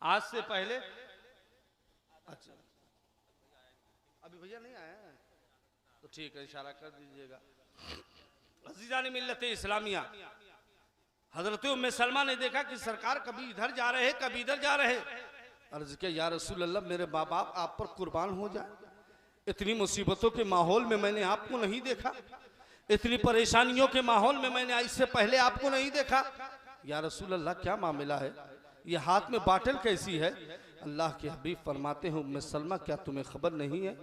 आज से पहले, अच्छा अभी भैया नहीं आए हैं तो ठीक है, इशारा कर दीजिएगा। अज़ीज़ान मिल्लत इस्लामिया, हजरत उम्मे सलमा ने देखा कि सरकार कभी इधर जा रहे कभी इधर जा रहे। अर्ज किया, या रसूल अल्लाह, मेरे माँ बाप आप पर कुर्बान हो जाए। इतनी मुसीबतों के माहौल में मैंने आपको नहीं देखा, इतनी परेशानियों के माहौल में मैंने इससे पहले आपको नहीं देखा। या रसूल अल्लाह, क्या मामला है, ये हाथ में बाटल कैसी है? अल्लाह के हबीब फरमाते हैं, उम्मे सलमा, क्या तुम्हें खबर नहीं है,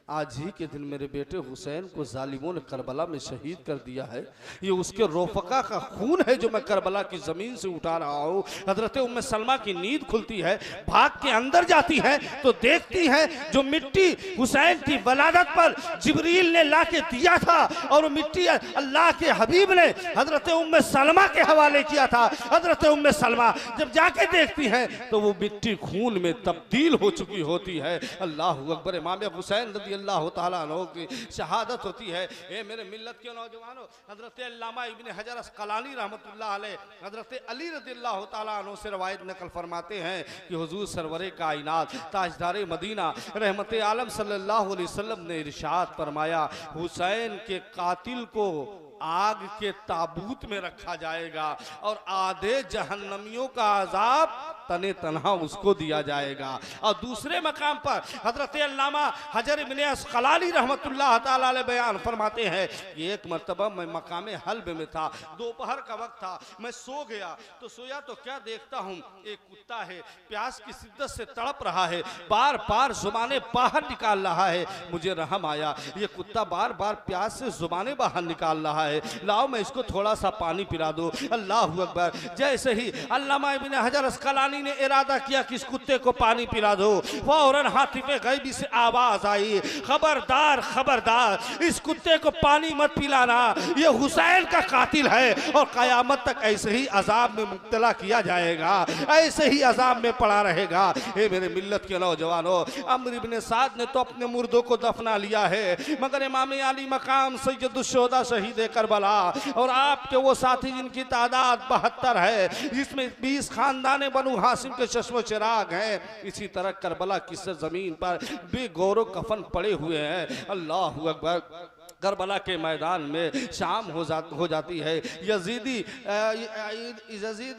आज ही के दिन मेरे बेटे हुसैन को जालिमों ने करबला में शहीद कर दिया है। ये उसके रोफका का खून है जो मैं करबला की ज़मीन से उठा रहा हूँ। हज़रत उम्मे सलमा की नींद खुलती है, भाग के अंदर जाती है तो देखती है जो मिट्टी हुसैन की वलादत पर जिब्रील ने ला के दिया था और वो मिट्टी अल्लाह के हबीब ने हज़रत उम्मे सलमा के हवाले किया था। हज़रत उम्मे सलमा जब जाके देखती है तो वो मिट्टी खून में तब्दील हो चुकी होती है। अल्लाह अकबर। इमाम हुसैन रज़ी अल्लाह ताला अन्हु की शहादत होती है। ए मेरे मिल्लत के नौजवानों, हजरत अल्लामा इब्न हजर अस्क़लानी रहमतुल्लाह अलैह हजरत अली रज़ियल्लाहु ताला अन्हु से रवायत नकल फरमाते हैं कि हुजूर सरवरे कायनात ताजदार मदीना रहमत आलम सल्लल्लाहु अलैहि वसल्लम ने इरशाद फरमाया, हुसैन के कातिल को आग के ताबूत में रखा जाएगा और आधे जहन्नमियों का अजाब तने तनहा उसको दिया जाएगा। और दूसरे मकाम पर हजरत अल्लामा हजर इब्न अस्क़लानी रहमतुल्लाह ताला अलैह बयान फरमाते हैं कि एक मरतबा मैं मकाम हल्ब में था, दोपहर का वक्त था, मैं सो गया तो सोया तो क्या देखता हूँ, एक कुत्ता है, प्यास की शिद्दत से तड़प रहा है, बार बार जुबानें बाहर निकाल रहा है। मुझे रहम आया, ये कुत्ता बार बार प्यास से जुबानें बाहर निकाल रहा है, लाओ मैं इसको थोड़ा सा पानी पिला दो। अल्लाह अकबर। जैसे ही अल्लामा इब्न हजर अस्क़लानी ने इरादा किया कि इस कुत्ते को पानी पिला दो, फौरन हातिफ़े गैबी से आवाज आई, खबरदार खबरदार, इस कुत्ते को पानी मत पिलाना, ये हुसैन का कातिल है और कयामत तक ऐसे ही अजाब में मुब्तला किया जाएगा, ऐसे ही अजाब में पड़ा रहेगा। हे मेरे मिल्लत के नौजवानों, अम्र इब्न साद ने तो अपने मुर्दों को दफना लिया है, मगर इमाम अली मकाम सैयदुश्शुहदा शहीद करबला और आपके वो साथी जिनकी तादाद 72 है, जिसमें 20 खानदान बनु हाशिम के चश्मो चिराग हैं, इसी तरह करबला की सरजमीन पर बेगौरो कफन पड़े हुए हैं। अल्लाह अकबर। करबला के मैदान में शाम हो जाती है। यजीदी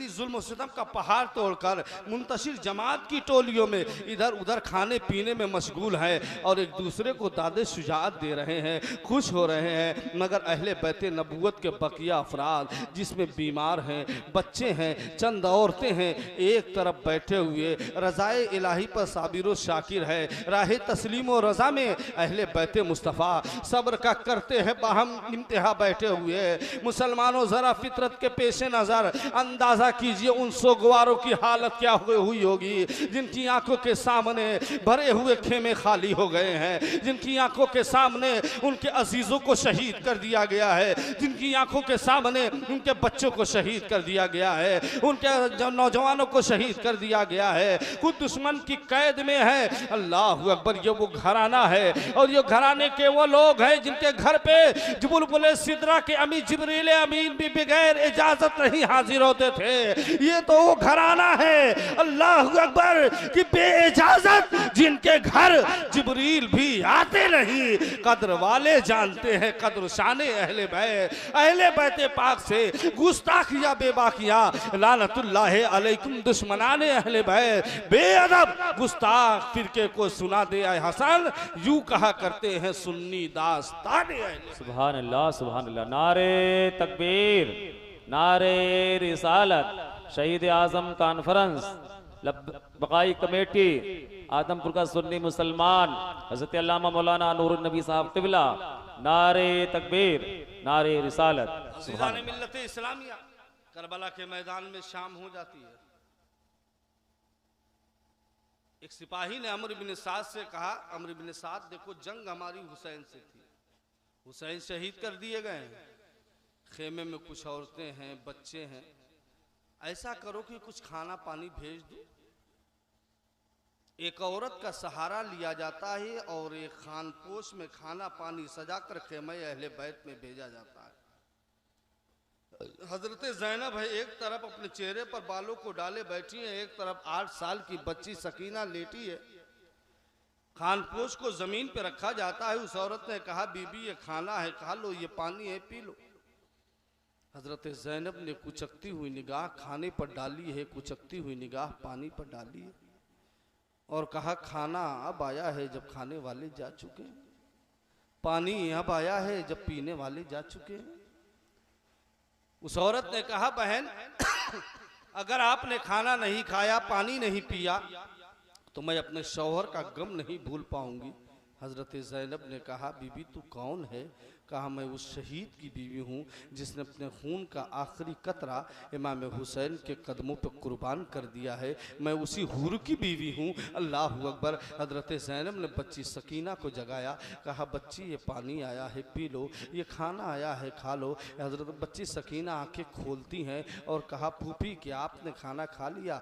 जुल्म सितम का पहाड़ तोड़कर मुंतशिर जमात की टोलियों में इधर उधर खाने पीने में मशगूल है और एक दूसरे को दादे शुजाअत दे रहे हैं, खुश हो रहे हैं। मगर अहले बैते नबूवत के बकिया अफराद जिसमें बीमार हैं, बच्चे हैं, चंद औरतें हैं, एक तरफ बैठे हुए रज़ाए इलाही पर साबिर शाकिर है, राह तस्लीम और रज़ा में अहले बैते मुस्तफ़ा सब्र का करते हैं बाहम इंतहा बैठे हुए। मुसलमानों जरा फितरत के पेश नजर अंदाजा कीजिए उन सोगवारों की हालत क्या हुई होगी जिनकी आंखों के सामने भरे हुए खेमे खाली हो गए हैं, जिनकी आंखों के सामने उनके अजीजों को शहीद कर दिया गया है, जिनकी आंखों के सामने उनके बच्चों को शहीद कर दिया गया है, उनके नौजवानों को शहीद कर दिया गया है, खुद दुश्मन की कैद में है। अल्लाह अकबर। ये वो घराना है और ये घराने के वो लोग हैं जिनके घर पे बुलबुल सिदरा के अमीर जिब्रील अमीन भी बगैर इजाजत नहीं हाजिर होते थे। ये तो वो घराना है अल्लाह अकबर कि बेइजाजत जिनके घर जिब्रील भी आते नहीं। कद्र वाले जानते हैं कद्र शाने अहले बैत पाक से गुस्ताखिया बेबाकिया लानतुल्लाह अलैकुम दुश्मनाने अहले बैत। बेअदब गुस्ताख फिरके को सुना दे हसन, यूं कहा करते हैं सुन्नी दास्तान खाने आए। सुभान अल्लाह सुभान अल्लाह। नारे तकबीर, नारे रिसालत, शहीद आजम कॉन्फ्रेंस, बकाई कमेटी आदमपुर का सुन्नी मुसलमान हजरत अल्लामा मौलाना नूरुन नबी साहब क़िबला। नारे तकबीर, नारे रिसालत। अज़ीज़ान मिल्लत इस्लामिया, करबला के मैदान में शाम हो जाती है। एक सिपाही ने अमर बिन साद से कहा, अमर बिन साद देखो जंग हमारी हुसैन से थी, हुसैन शहीद कर दिए गए हैं, खेमे में कुछ औरतें हैं, बच्चे हैं, ऐसा करो कि कुछ खाना पानी भेज दो। एक औरत का सहारा लिया जाता है और एक खानपोश में खाना पानी सजाकर खेमे अहले बैत में भेजा जाता है। हजरत ज़ैनब है एक तरफ अपने चेहरे पर बालों को डाले बैठी है, एक तरफ 8 साल की बच्ची सकीना लेटी है। खानपोश को जमीन पे रखा जाता है। उस औरत ने कहा बीबी ये खाना है खा लो, ये पानी है पी लो। हजरत ज़ैनब ने कुचकती हुई निगाह खाने पर डाली है, कुचकती हुई निगाह पानी पर डाली है और कहा खाना अब आया है जब खाने वाले जा चुके, पानी अब आया है जब पीने वाले जा चुके। उस औरत ने कहा बहन अगर आपने खाना नहीं खाया, पानी नहीं पिया तो मैं अपने शौहर का गम नहीं भूल पाऊंगी। हजरत ज़ैनब ने कहा बीबी तू कौन है? कहा मैं उस शहीद की बीवी हूँ जिसने अपने खून का आखिरी कतरा इमाम हुसैन के कदमों पर कुर्बान कर दिया है, मैं उसी हूर की बीवी हूँ। अल्लाह अकबर। हजरत ज़ैनब ने बच्ची सकीना को जगाया, कहा बच्ची ये पानी आया है पी लो, ये खाना आया है खा लो। हजरत बच्ची सकीना आंखें खोलती हैं और कहा फूफी क्या आपने खाना खा लिया,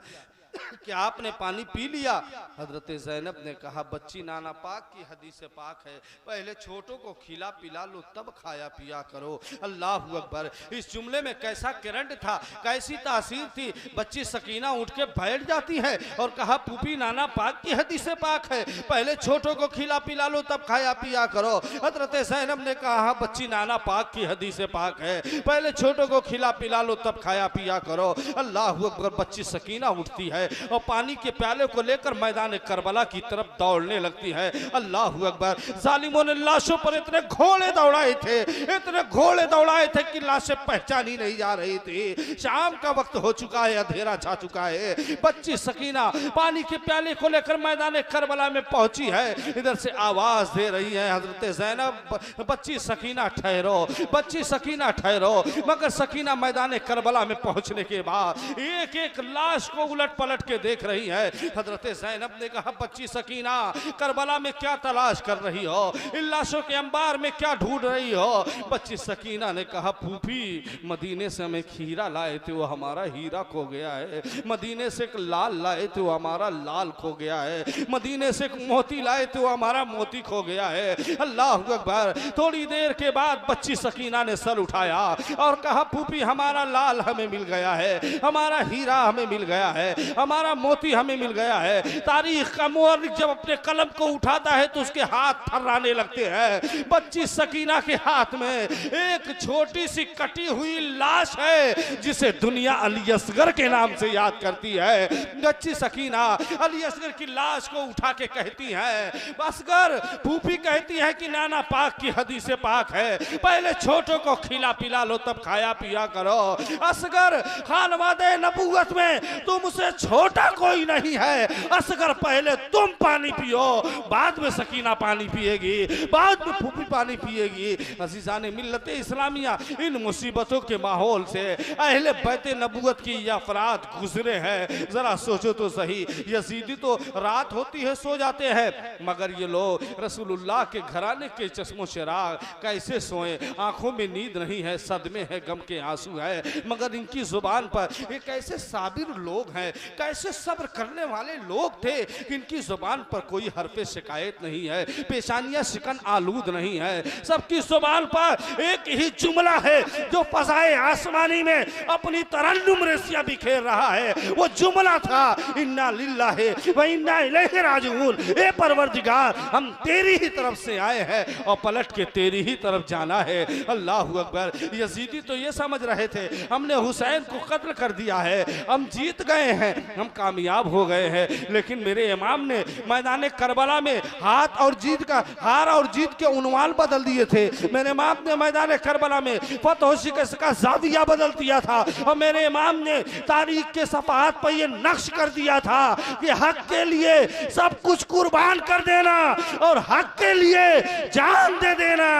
क्या आपने पानी पी लिया? हजरत ज़ैनब ने कहा बच्ची नाना पाक की हदीस पाक है, पहले छोटों को खिला पिला लो तब खाया पिया करो। अल्लाह अकबर। इस जुमले में कैसा करंट था, कैसी तासीर थी। बच्ची सकीना उठ के बैठ जाती है और कहा फूफी नाना पाक की हदीस पाक है, पहले छोटों को खिला पिला लो तब खाया पिया करो। हजरत ज़ैनब ने कहा बच्ची नाना पाक की हदीस पाक है, पहले छोटों को खिला पिला लो तब खाया पिया करो। अल्लाह अकबर। बच्ची सकीना उठती है और पानी के प्याले को लेकर मैदान करबला की तरफ दौड़ने लगती है। अल्लाह अकबर। जालिमों ने लाशों पर इतने घोड़े दौड़ाए थे, इतने घोड़े दौड़ाए थे कि लाशें पहचानी नहीं जा रही थी। शाम का वक्त हो चुका है, अंधेरा छा चुका है। बच्ची सकीना पानी के प्याले को लेकर मैदान करबला में पहुंची है। इधर से आवाज दे रही है हजरत ज़ैनब बच्ची सकीना ठहरो, बच्ची सकीना ठहरो। मगर सकीना मैदान करबला में पहुंचने के बाद एक एक लाश को उलट पलट के देख रही है। हजरत ज़ैनब ने कहा बच्ची सकीना करबला में क्या तलाश कर रही हो, इन लाशों के अंबार में क्या ढूंढ रही हो? बच्ची सकीना ने कहा फूफी मदीने से हमें खीरा लाए थे, वो हमारा हीरा खो गया है। मदीने से एक लाल लाए थे, वो हमारा लाल खो गया है। मदीने से एक मोती लाए थे, वो हमारा मोती खो गया है। अल्लाह अकबर। थोड़ी देर के बाद बच्ची सकीना ने सर उठाया और कहा फूफी हमारा लाल हमें मिल गया है, हमारा हीरा हमें मिल गया है, हमारा मोती हमें मिल गया है। तारीख का मुअर्रिख जब अपने कलम को उठाता है तो उसके हाथ थर्राने लगते हैं। बच्ची सकीना के हाथ में एक छोटी सी कटी हुई लाश है जिसे दुनिया अली असगर के नाम से याद करती है। बच्ची सकीना अली असगर की लाश को उठा के कहती है असगर फूफी कहती है कि नाना पाक की हदीस पाक है, पहले छोटों को खिला पिला लो तब खाया पिया करो। असगर खानवादे नबूवत में तुमसे छोटा कोई नहीं है। असगर पहले तुम पानी पियो, बाद में सकीना पानी पिएगी, बाद में फूफी पानी पिएगी। अज़ीज़ान मिल्लत इस्लामिया, इन मुसीबतों के माहौल से अहले बैत नबूवत की ये अफराद गुजरे हैं। जरा सोचो तो सही, यजीदी तो रात होती है सो जाते हैं, मगर ये लोग रसूलुल्लाह के घराने के चश्मो चिराग कैसे सोए? आंखों में नींद नहीं है, सदमे है, गम के आंसू है, मगर इनकी जुबान पर ये कैसे साबिर लोग हैं, कैसे सब्र करने वाले लोग थे। इनकी जुबान पर कोई हरफे शिकायत नहीं है, पेशानियां शिकन आलूद नहीं है। सबकी जुबान पर एक ही जुमला है जो फज़ाए आसमानी में अपनी तरन्नुम रेसिया बिखेर रहा है। वो जुमला था इन्ना लिल्लाहि व इन्ना इलैहि राजिऊन। ए परवरदिगार हम तेरी ही तरफ से आए हैं और पलट के तेरी ही तरफ जाना है। अल्लाह अकबर। यजीदी तो ये समझ रहे थे हमने हुसैन को कत्ल कर दिया है, हम जीत गए हैं, हम कामयाब हो गए हैं। लेकिन मेरे इमाम ने मैदान करबला में हार और जीत के उन्वान बदल दिए थे। मेरे इमाम ने मैदान करबला में फतह शिकस्त का ज़ाविया बदल दिया था और मेरे इमाम ने तारीख के सफ़हात पर यह नक्श कर दिया था कि हक के लिए सब कुछ कुर्बान कर देना और हक के लिए जान दे देना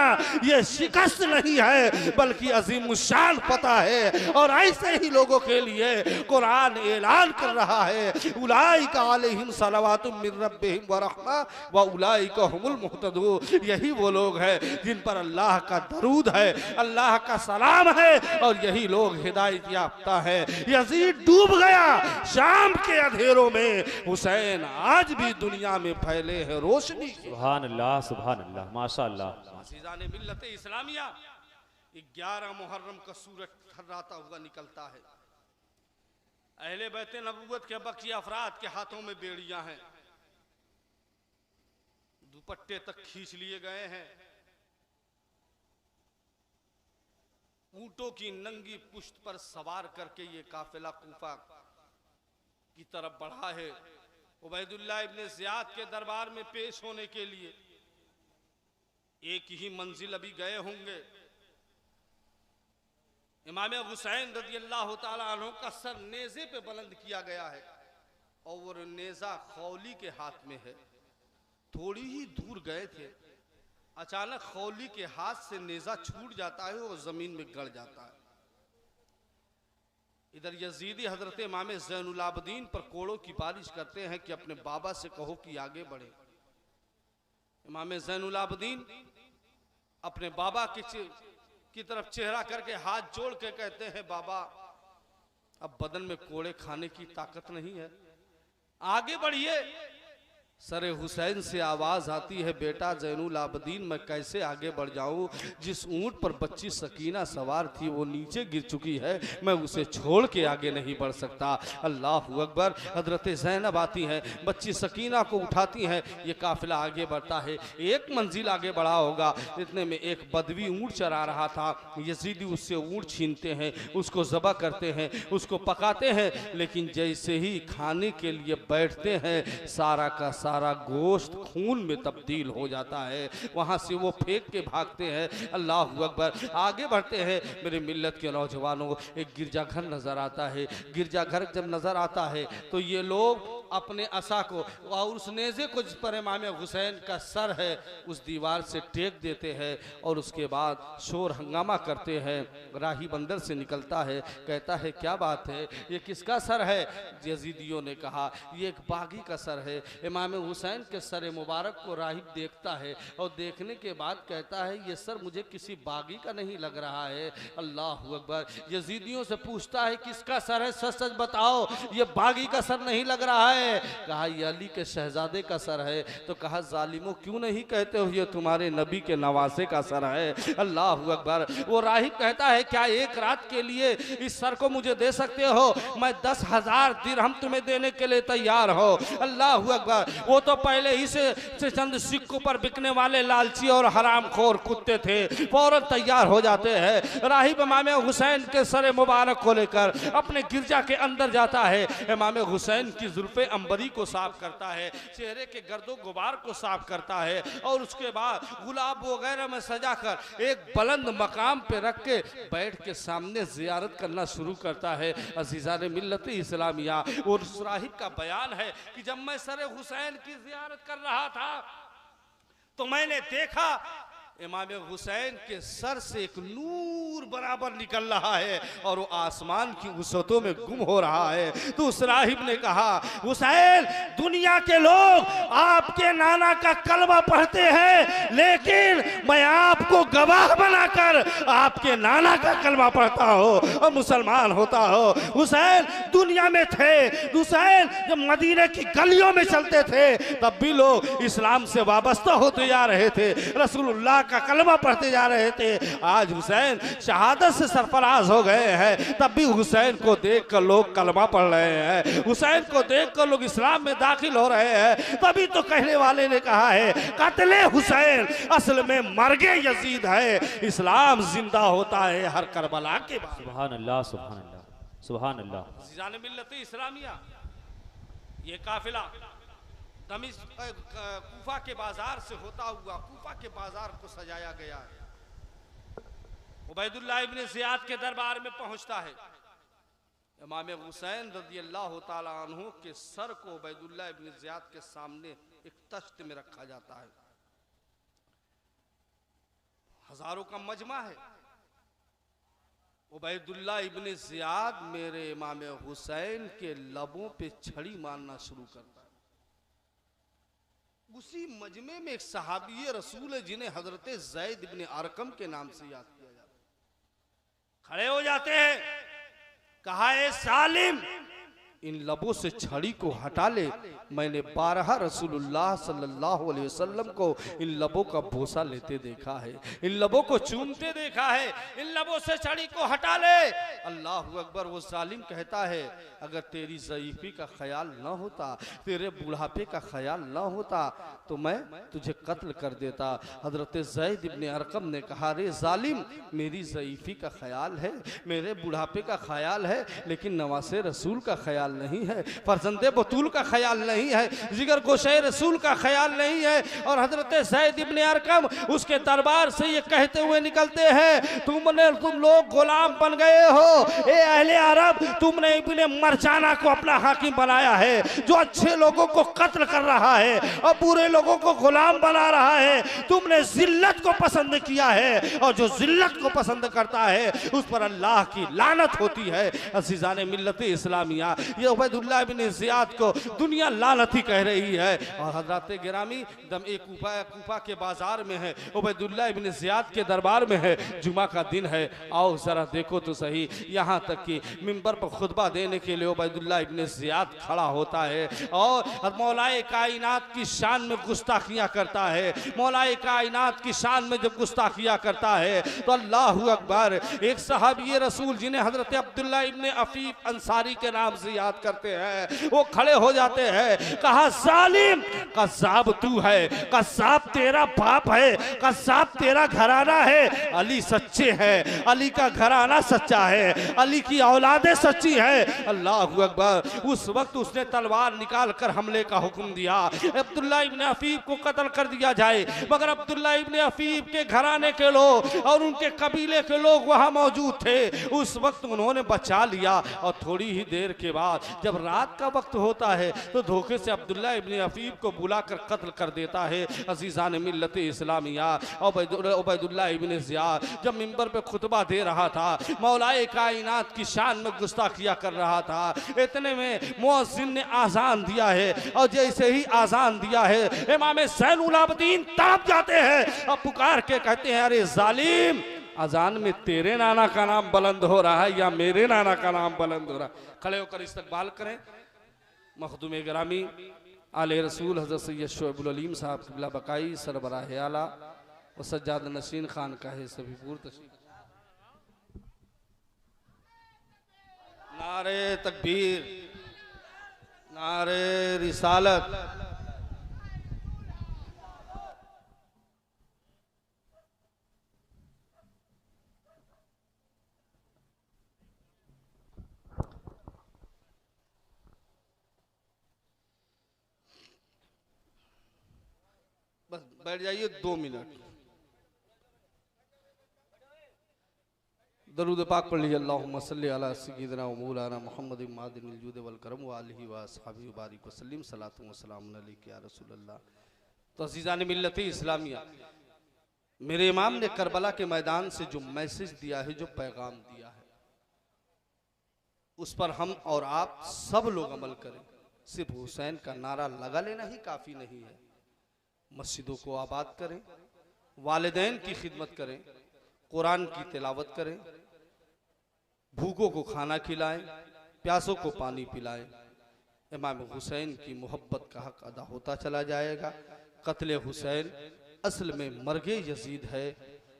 ये शिकस्त नहीं है बल्कि अजीम शान फतह है। और ऐसे ही लोगों के लिए कुरान ऐलान कर रहा है, उलाइका अलैहिम सलावातुम मिन रब्बिहिम व रहमा व उलाइका हुमुल मुहतदून। यही वो लोग हैं जिन पर अल्लाह का दरूद है, अल्लाह का सलाम है और यही लोग हिदायत याफ्ता है। यजीद डूब गया शाम के अंधेरों में, हुसैन आज भी दुनिया में फैले हैं रोशनी। सुभान अल्लाह माशाअल्लाह। अज़ीज़ाने मिल्लत इस्लामिया 11 मुहर्रम का सूरज थर्राता हुआ निकलता है। अहले बैत नबूवत के बकी अफराद के हाथों में बेड़ियां हैं, दुपट्टे तक खींच लिए गए हैं, ऊंटों की नंगी पुश्त पर सवार करके ये काफिला कूफा की तरफ बढ़ा है। उबैदुल्लाह इब्ने ज़ियाद के दरबार में पेश होने के लिए एक ही मंजिल अभी गए होंगे। इमाम हुसैन रज़ियल्लाहु ताला अन्हु का सर नेज़े पे बुलंद किया गया है और वो नेज़ा खौली के हाथ में है। थोड़ी ही दूर गए थे, अचानक खौली के हाथ से नेज़ा छूट जाता है और जमीन में गड़ जाता है। इधर यजीदी हजरत इमाम ज़ैनुल आबिदीन पर कोड़ों की बारिश करते हैं कि अपने बाबा से कहो कि आगे बढ़े। इमाम ज़ैनुल आबिदीन अपने बाबा की तरफ चेहरा करके हाथ जोड़ के कहते हैं, बाबा अब बदन में कोड़े खाने की ताकत नहीं है, आगे बढ़िए। सरे हुसैन से आवाज आती है, बेटा ज़ैनुल आबिदीन मैं कैसे आगे बढ़ जाऊं? जिस ऊंट पर बच्ची सकीना सवार थी वो नीचे गिर चुकी है, मैं उसे छोड़ के आगे नहीं बढ़ सकता। अल्लाहु अकबर। हजरत ज़ैनब आती हैं, बच्ची सकीना को उठाती हैं, ये काफिला आगे बढ़ता है। एक मंजिल आगे बढ़ा होगा, इतने में एक बदवी ऊंट चरा रहा था। यजीदी उससे ऊंट छीनते हैं, उसको ज़बह करते हैं, उसको पकाते हैं, लेकिन जैसे ही खाने के लिए बैठते हैं सारा का सारा गोश्त खून में तब्दील हो जाता है। वहां से वो फेंक के भागते हैं। अल्लाहु अकबर। आगे बढ़ते हैं। मेरे मिल्लत के नौजवानों, एक गिरजाघर नजर आता है। गिरजाघर जब नजर आता है तो ये लोग अपने असा को और उस नेज़े को जिस पर इमाम हुसैन का सर है उस दीवार से टेक देते हैं और उसके बाद शोर हंगामा करते हैं। राही बंदर से निकलता है, कहता है क्या बात है, ये किसका सर है? यजीदियों ने कहा ये एक बागी का सर है। इमाम हुसैन के सर मुबारक को राहिब देखता है और देखने के बाद कहता है ये सर मुझे किसी बागी का नहीं लग रहा है। अल्लाहु अकबर। यजीदियों से पूछता है किसका सर है, सच सच बताओ, ये बागी का सर नहीं लग रहा है। कहा ये अली के शहजादे का सर है। तो कहा जालिमो क्यों नहीं कहते हो ये तुम्हारे नबी के नवासे का सर है। अल्लाहु अकबर। वो राहिब कहता है क्या एक रात के लिए इस सर को मुझे दे सकते हो? मैं 10,000 दिरहम तुम्हें देने के लिए तैयार हो। अल्लाहु अकबर। वो तो पहले ही से चंद सिक्कों पर बिकने वाले लालची और हरामखोर कुत्ते थे, फौरन तैयार हो जाते हैं। राहिब इमाम हुसैन के सर मुबारक को लेकर अपने गिरजा के अंदर जाता है। इमाम हुसैन की जुल्फे अंबरी को साफ करता है, चेहरे के गर्दो गुबार को साफ करता है और उसके बाद गुलाब वगैरह में सजाकर एक बुलंद मकाम पे रख के बैठ के सामने जियारत करना शुरू करता है। अज़ीज़ाने मिल्लत इस्लामिया। और उस राहिब का बयान है कि जब मैं सर हुसैन की जियारत कर रहा था तो मैंने देखा इमाम हुसैन के सर से एक नूर बराबर निकल रहा है और वो आसमान की वसअतों में गुम हो रहा है। तो उस राहिब ने कहा हुसैन दुनिया के लोग आपके नाना का कलमा पढ़ते हैं, लेकिन मैं आपको गवाह बनाकर आपके नाना का कलमा पढ़ता हो और मुसलमान होता हो। हुसैन दुनिया में थे, हुसैन जब मदीने की गलियों में चलते थे तब भी लोग इस्लाम से वाबस्ता होते जा रहे थे, रसूलुल्लाह का कलमा पढ़ते जा रहे थे। आज हुसैन शहादत से सरफराज हो गए हैं, तब भी हुसैन को देखकर लोग कलमा पढ़ रहे हैं, हुसैन को देखकर लोग इस्लाम में दाखिल हो रहे हैं। तभी तो कहने वाले ने कहा है कत्ले हुसैन असल में मर्गे यजीद है, इस्लाम जिंदा होता है हर करबला के बाद। सुभान अल्लाह सुभान अल्लाह सुभान अल्लाह। जाने मिल्लत इस्लामिया ये काफिला कूफा के बाजार से होता हुआ कूफा के बाजार को सजाया गया है। उबैदुल्लाह इब्ने ज़ियाद के दरबार में पहुंचता है। इमाम हुसैन रज़ी अल्लाह ताला अन्हु के सर को उबैदुल्लाह इब्ने ज़ियाद के सामने एक तख्त में रखा जाता है। हजारों का मजमा है। उबैदुल्लाह इब्ने ज़ियाद मेरे इमाम हुसैन के लबों पे छड़ी मारना शुरू करता है। उसी मजमे में एक सहाबी रसूल है जिन्हें हजरत ज़ैद इब्ने अरकम के नाम से याद किया जाता है। खड़े हो जाते हैं, कहा ए सालिम इन लबों से छड़ी को हटा ले। मैंने 12 रसूलुल्लाह सल्लल्लाहु अलैहि वसल्लम को इन लबों का बोसा लेते देखा है, इन लबों को चूमते देखा है, इन लबों से छड़ी को हटा ले। अल्लाहु अकबर। वो जालिम कहता है अगर तेरी ज़ईफ़ी का ख्याल न होता, तेरे बुढ़ापे का ख्याल न होता तो मैं तुझे कत्ल कर देता। हजरत ज़ैद इब्ने अरकम ने कहा रे जालिम मेरी ज़ईफ़ी का ख्याल है, मेरे बुढ़ापे का ख्याल है, लेकिन नवासे रसूल का ख्याल नहीं है, फरजंदे बतूल का ख्याल नहीं है, जिगर गोशे रसूल का ख्याल नहीं है। और हजरत ज़ैद इब्ने अरकम उसके दरबार से ये कहते हुए निकलते हैं तुम लोग गुलाम बन गए हो। ए अहले अरब, तुमने इब्ने मरजाना को अपना हाकिम बनाया है, जो अच्छे लोगों को कत्ल कर रहा है और बुरे लोगों को गुलाम बना रहा है। तुमने जिल्लत को पसंद किया है और जो जिल्लत को पसंद करता है उस पर अल्लाह की लानत होती है। अज़ीज़ाने मिल्लत इस्लामिया, ये उबैदुल्लाह इब्ने ज़ियाद को दुनिया लानती कह रही है। और हज़रात गिरामी दम एक कूफा के बाजार में है, उबैदुल्लाह इब्ने ज़ियाद के दरबार में है, जुमा का दिन है। आओ जरा देखो तो सही, यहाँ तक कि मिंबर पर खुतबा देने के लिए उबैदुल्लाह इब्ने ज़ियाद खड़ा होता है और मौलाए कायनात की शान में गुस्ताखियाँ करता है। मौलाए कायनात की शान में जब गुस्ताखियाँ करता है तो अल्लाहु अकबर। एक सहाबी रसूल जिन्हें हजरत अब्दुल्लाह इब्ने अफीफ अंसारी के नाम से याद करते हैं, वो खड़े हो जाते हैं। कहा जालिम कज़्ज़ाब तू है, कज़्ज़ाब तेरा बाप है, कज़्ज़ाब तेरा घराना है। अली सच्चे हैं, अली का घराना सच्चा है, अली की औलादें सच्ची है। अल्लाहु अकबर। उस वक्त उसने तलवार निकाल कर हमले का हुक्म दिया, अब्दुल्लाह इब्ने अफीफ को कत्ल कर दिया जाए। मगर अब्दुल्लाह इब्ने अफीफ के घराने के लोग और उनके कबीले के लोग वहां मौजूद थे। उस वक्त उन्होंने बचा लिया और थोड़ी ही देर के बाद जब रात का वक्त होता है तो धोखे से अब्दुल्लाह इब्ने अफीफ को बुलाकर कत्ल कर देता है। अज़ीज़ान मिल्लत इस्लामिया, उबैदुल्लाह इब्ने ज़ियाद जब मिंबर पे खुतबा दे रहा था, मौलाए कायनात की शान में गुस्ताखिया कर रहा था, इतने में मुअज्जिन ने आज़ान दिया है और जैसे ही आज़ान दिया है इमाम ज़ैनुल आबिदीन तड़प जाते हैं और पुकार के कहते हैं अरे जालिम, अजान में तेरे नाना का नाम बुलंद हो रहा है या मेरे नाना का नाम बुलंद हो रहा है। खड़े होकर इस्तकबाल करें मखदूम गिरामी आले रसूल हज़रत सैयद शोएबुल अलीम साहब क़िबला बकाई सरबराह आला व सज्जाद नशीन खान का है सभी पूर्व तशरीफ। नारे तकबीर, नारे रिसालत। बस बैठ जाइए 2 मिनट। दरूद पाक पढ़ लीजिए। अल्लाहुम्मा सल्ली अला सय्यिदिना व मौलाना मुहम्मद मादिनिल जूद वल करम व आलिहि व अस्हाबिहि बारिक वसल्लम सलातु व सलामुन अलैका या रसूलल्लाह। तो अज़ीज़ान मिल्लत इस्लामिया, मेरे इमाम ने करबला के मैदान से जो मैसेज दिया है, जो पैगाम दिया है, उस पर हम और आप सब लोग अमल करें। सिर्फ हुसैन का नारा लगा लेना ही काफ़ी नहीं है। मस्जिदों को आबाद करें, वालिदैन की खिदमत करें, कुरान की तिलावत करें, भूखों को खाना खिलाएं, प्यासों को पानी पिलाएं। इमाम हुसैन की मोहब्बत का हक अदा होता चला जाएगा। कत्ले हुसैन असल में मर्गे यजीद है।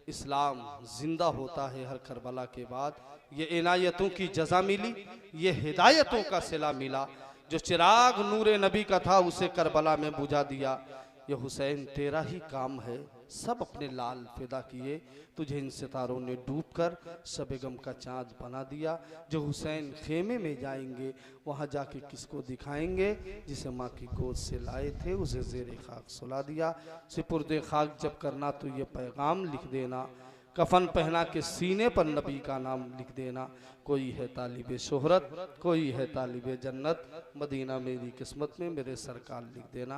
इस्लाम जिंदा होता है हर करबला के बाद। ये इनायतों की जजा मिली, ये हिदायतों का सिला मिला। जो चिराग नूरे नबी का था उसे करबला में बुझा दिया। ये हुसैन तेरा ही काम है। सब अपने लाल फिदा किए, तुझे इन सितारों ने डूब कर शब गम का चाँद बना दिया। जो हुसैन खेमे में जाएंगे वहाँ जाके किसको दिखाएंगे, जिसे माँ की गोद से लाए थे उसे ज़ेरे खाक सुला दिया। सिपुर्दे खाक जब करना तो ये पैगाम लिख देना, कफन पहना के सीने पर नबी का नाम लिख देना। कोई है तालिबे शोहरत, कोई है तालिबे जन्नत, मदीना मेरी किस्मत में मेरे सरकार लिख देना।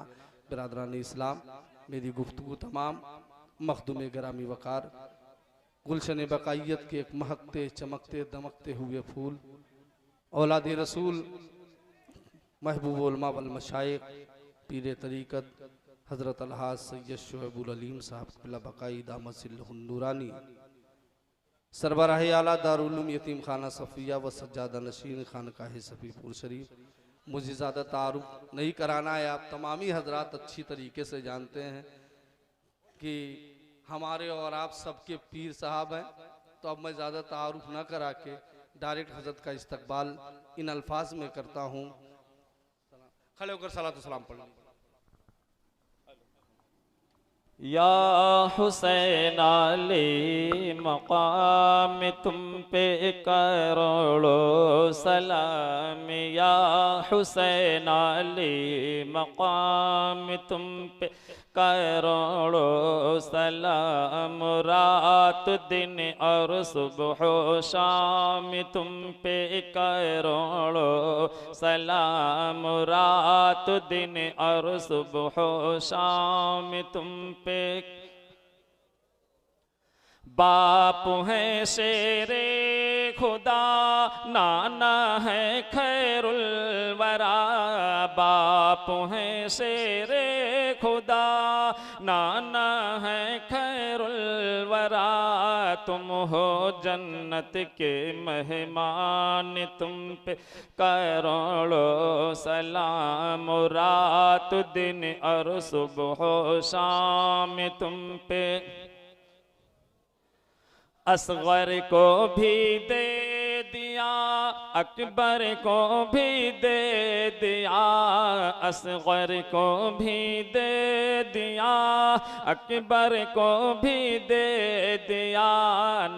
बिरादरान इस्लाम, मेरी गुफ्तगू तमाम मखदूम ग्रामी वकार, गुलशन बकायत के एक महकते चमकते दमकते हुए फूल, औलाद रसूल महबूब उलमा वल मशाइख पीर तरीक़त हज़रत अलहाज सैयद शुएबुल अलीम साहब क़िला बक़ाई दामत सिल्लहुन नूरानी, सरबराह आला दारुल उलूम यतीम खाना सफ़िया व सज्जादा नशीन खानकाह सफ़ीपुर शरीफ। मुझे ज़्यादा तारुफ नहीं कराना है, आप तमामी हजरात अच्छी तरीके से जानते हैं कि हमारे और आप सबके पीर साहब हैं। तो अब मैं ज़्यादा तारुफ ना करा के डायरेक्ट हजरत का इस्तकबाल इन अल्फाज में करता हूँ। खड़े होकर सलातो सलाम पढ़ लीजिए। या हुसैन अली मकाम तुम पे करोड़ों सलाम, या हुसैन अली मकाम तुम पे करोड़ों सलाम, रात दिन और सुबह शाम तुम पे करोड़ों सलाम, रात दिन और सुबह शाम तुम पे। बाप है शेरे खुदा, नाना है खैरुल वरा, बाप है शेरे खुदा, नाना है खैरुल वरा, तुम हो जन्नत के मेहमान तुम पे करोड़ों सलाम, रात दिन और सुबह शाम तुम पे। असगर को भी दे दिया, अकबर को भी दे दिया, असगर को भी दे दिया, अकबर को भी दे दिया,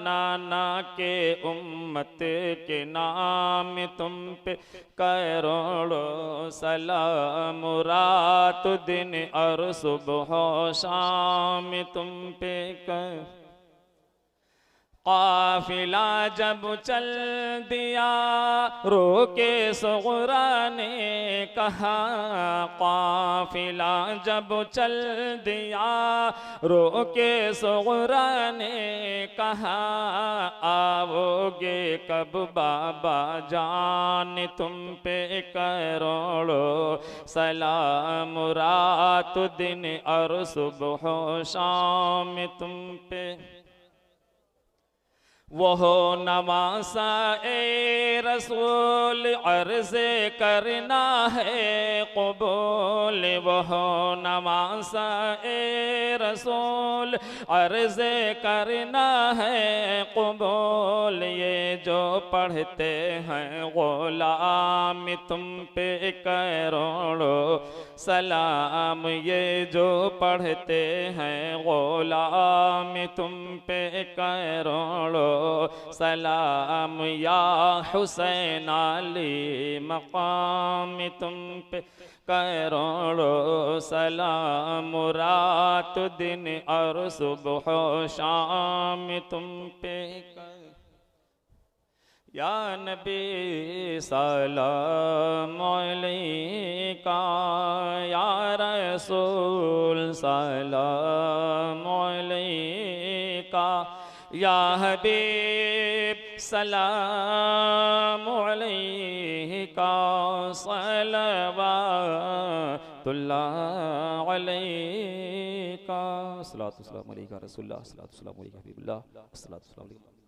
नाना के उम्मत के नाम तुम पे करोड़ों सलाम, रात दिन और सुबह शाम तुम पे कर। काफिला जब चल दिया रोके सुगरा ने कहा, काफिला जब चल दिया रोके सुगरा ने कहा, आओगे कब बाबा जान तुम पे करोड़ों सलाम, रात दिन और सुबह शाम तुम पे। वह नवासा ए रसूल अर्ज़े करना है क़बूल, वह नवासा ए रसूल अर्ज़े करना है क़बूल, ये जो पढ़ते हैं ग़ुलाम तुम पे करोड़ों सलाम, ये जो पढ़ते हैं ग़ुलाम तुम पे करोड़ों सलाम, या हुसैन अली मकाम तुम पे करोड़ों सलाम, रात दिन और सुबह शाम तुम पे या नबी सलाम अलैका, या रसूल सलाम अलैका, या हबीब सलाम अलैका, सलवातुल्लाह अलैका, सलातु सलाम अलैका रसूलुल्लाह, सलातु सलाम अलैका हबीबुल्लाह, सलातु सलाम अलैका।